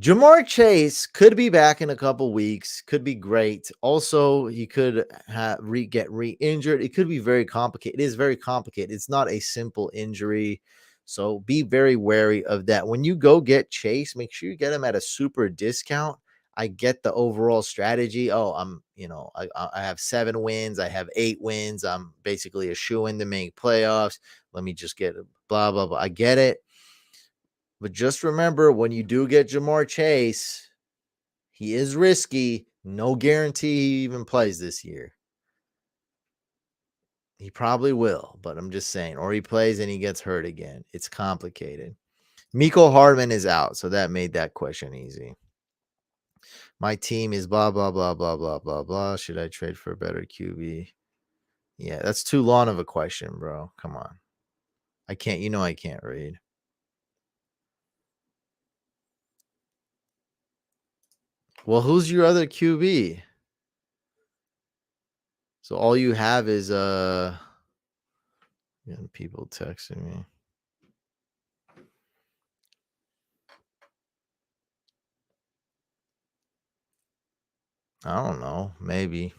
Jamar Chase could be back in a couple weeks, could be great. Also, he could get re-injured. It could be very complicated. It is very complicated. It's not a simple injury. So be very wary of that. When you go get Chase, make sure you get him at a super discount. I get the overall strategy. I have 7 wins. I have 8 wins. I'm basically a shoo-in to make playoffs. Let me just get blah, blah, blah. I get it. But just remember, when you do get Jamar Chase, he is risky. No guarantee he even plays this year. He probably will, but I'm just saying. Or he plays and he gets hurt again. It's complicated. Mecole Hardman is out, so that made that question easy. My team is blah, blah, blah, blah, blah, blah, blah. Should I trade for a better QB? Yeah, that's too long of a question, bro. Come on. I can't read. Well, who's your other QB? So all you have is people texting me. I don't know. Maybe.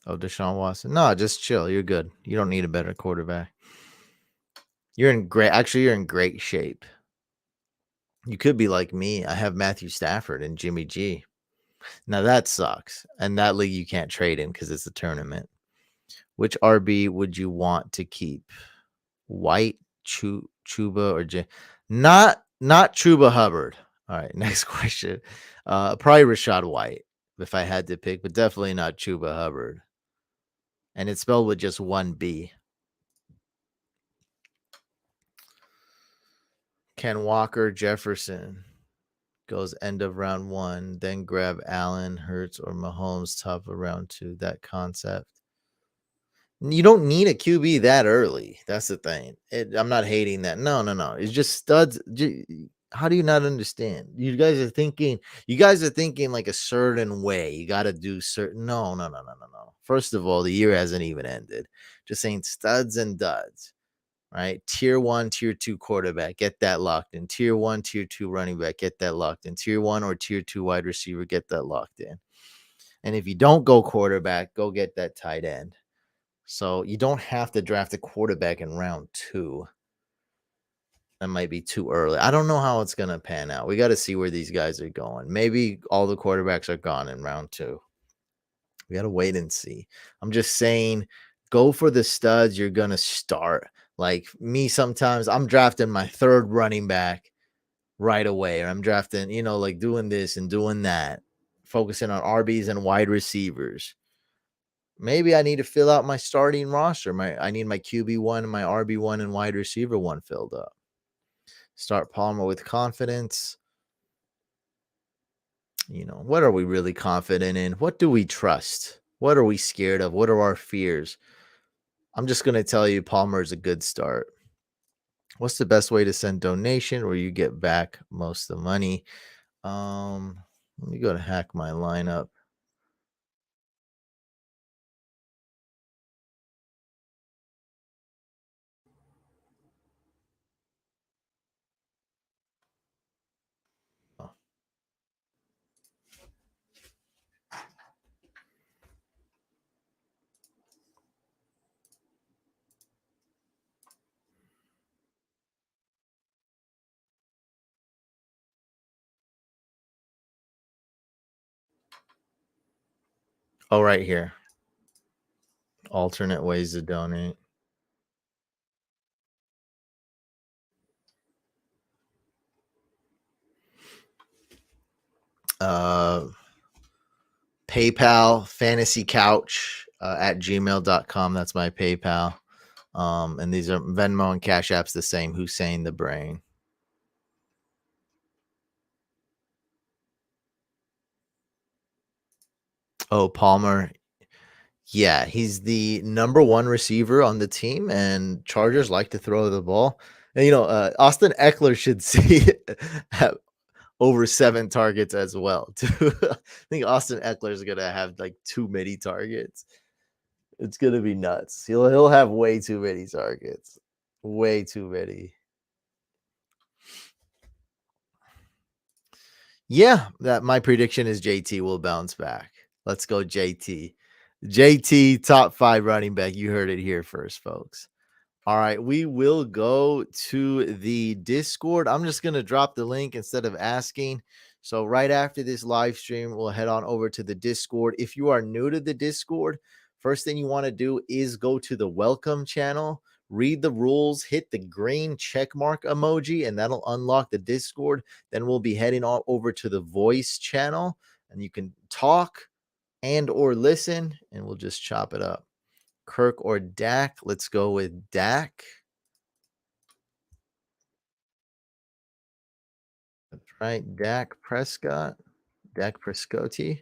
Oh, Deshaun Watson. No, just chill. You're good. You don't need a better quarterback. You're in great shape. You could be like me. I have Matthew Stafford and Jimmy G. Now that sucks. And that league you can't trade in because it's a tournament. Which RB would you want to keep? White, Chuba, or J? Not Chuba Hubbard. All right, next question. Probably Rashad White if I had to pick, but definitely not Chuba Hubbard. And it's spelled with just one B. Ken Walker, Jefferson goes end of round 1, then grab Allen, Hurts, or Mahomes top of round 2. That concept. You don't need a QB that early. That's the thing. I'm not hating that. No. It's just studs. How do you not understand? You guys are thinking like a certain way. You got to do certain. No. First of all, the year hasn't even ended. Just saying studs and duds. Right? Tier 1, tier 2 quarterback, get that locked in. Tier 1, tier 2 running back, get that locked in. Tier 1 or tier 2 wide receiver, get that locked in. And if you don't go quarterback, go get that tight end. So you don't have to draft a quarterback in round 2. That might be too early. I don't know how it's going to pan out. We got to see where these guys are going. Maybe all the quarterbacks are gone in round 2. We got to wait and see. I'm just saying, go for the studs you're going to start. Like me, sometimes I'm drafting my 3rd running back right away. Or I'm drafting, like doing this and doing that, focusing on RBs and wide receivers. Maybe I need to fill out my starting roster. I need my QB1 and my RB1 and wide receiver 1 filled up. Start Palmer with confidence. What are we really confident in? What do we trust? What are we scared of? What are our fears? I'm just going to tell you Palmer is a good start. What's the best way to send donation where you get back most of the money? Let me go to hack my lineup. Oh, right here. Alternate ways to donate. PayPal, Fantasy Couch, at gmail.com. That's my PayPal. And these are Venmo and Cash App's the same. Hussein the Brain. Oh, Palmer. Yeah, he's the number one receiver on the team, and Chargers like to throw the ball. And Austin Eckler should see have over 7 targets as well. Too. I think Austin Eckler is gonna have like too many targets. It's gonna be nuts. He'll have way too many targets. Way too many. Yeah, that my prediction is JT will bounce back. Let's go, JT. JT, top 5 running back. You heard it here first, folks. All right, we will go to the Discord. I'm just going to drop the link instead of asking. So right after this live stream, we'll head on over to the Discord. If you are new to the Discord, first thing you want to do is go to the welcome channel, read the rules, hit the green check mark emoji, and that'll unlock the Discord. Then we'll be heading on over to the voice channel, and you can talk and or listen, and we'll just chop it up. Kirk or Dak? Let's go with Dak. That's right, Dak Prescott. Dak Prescotti.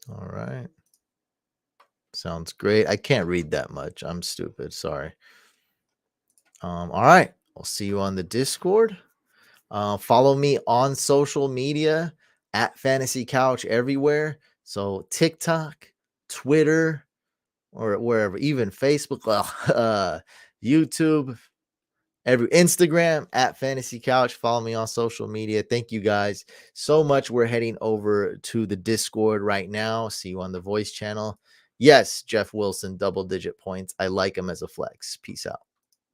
All right. Sounds great. I can't read that much. I'm stupid. Sorry. All right. I'll see you on the Discord. Follow me on social media at Fantasy Couch everywhere. So TikTok, Twitter, or wherever, even Facebook, YouTube, every Instagram at Fantasy Couch. Follow me on social media. Thank you guys so much. We're heading over to the Discord right now. See you on the voice channel. Yes, Jeff Wilson, double-digit points. I like him as a flex. Peace out.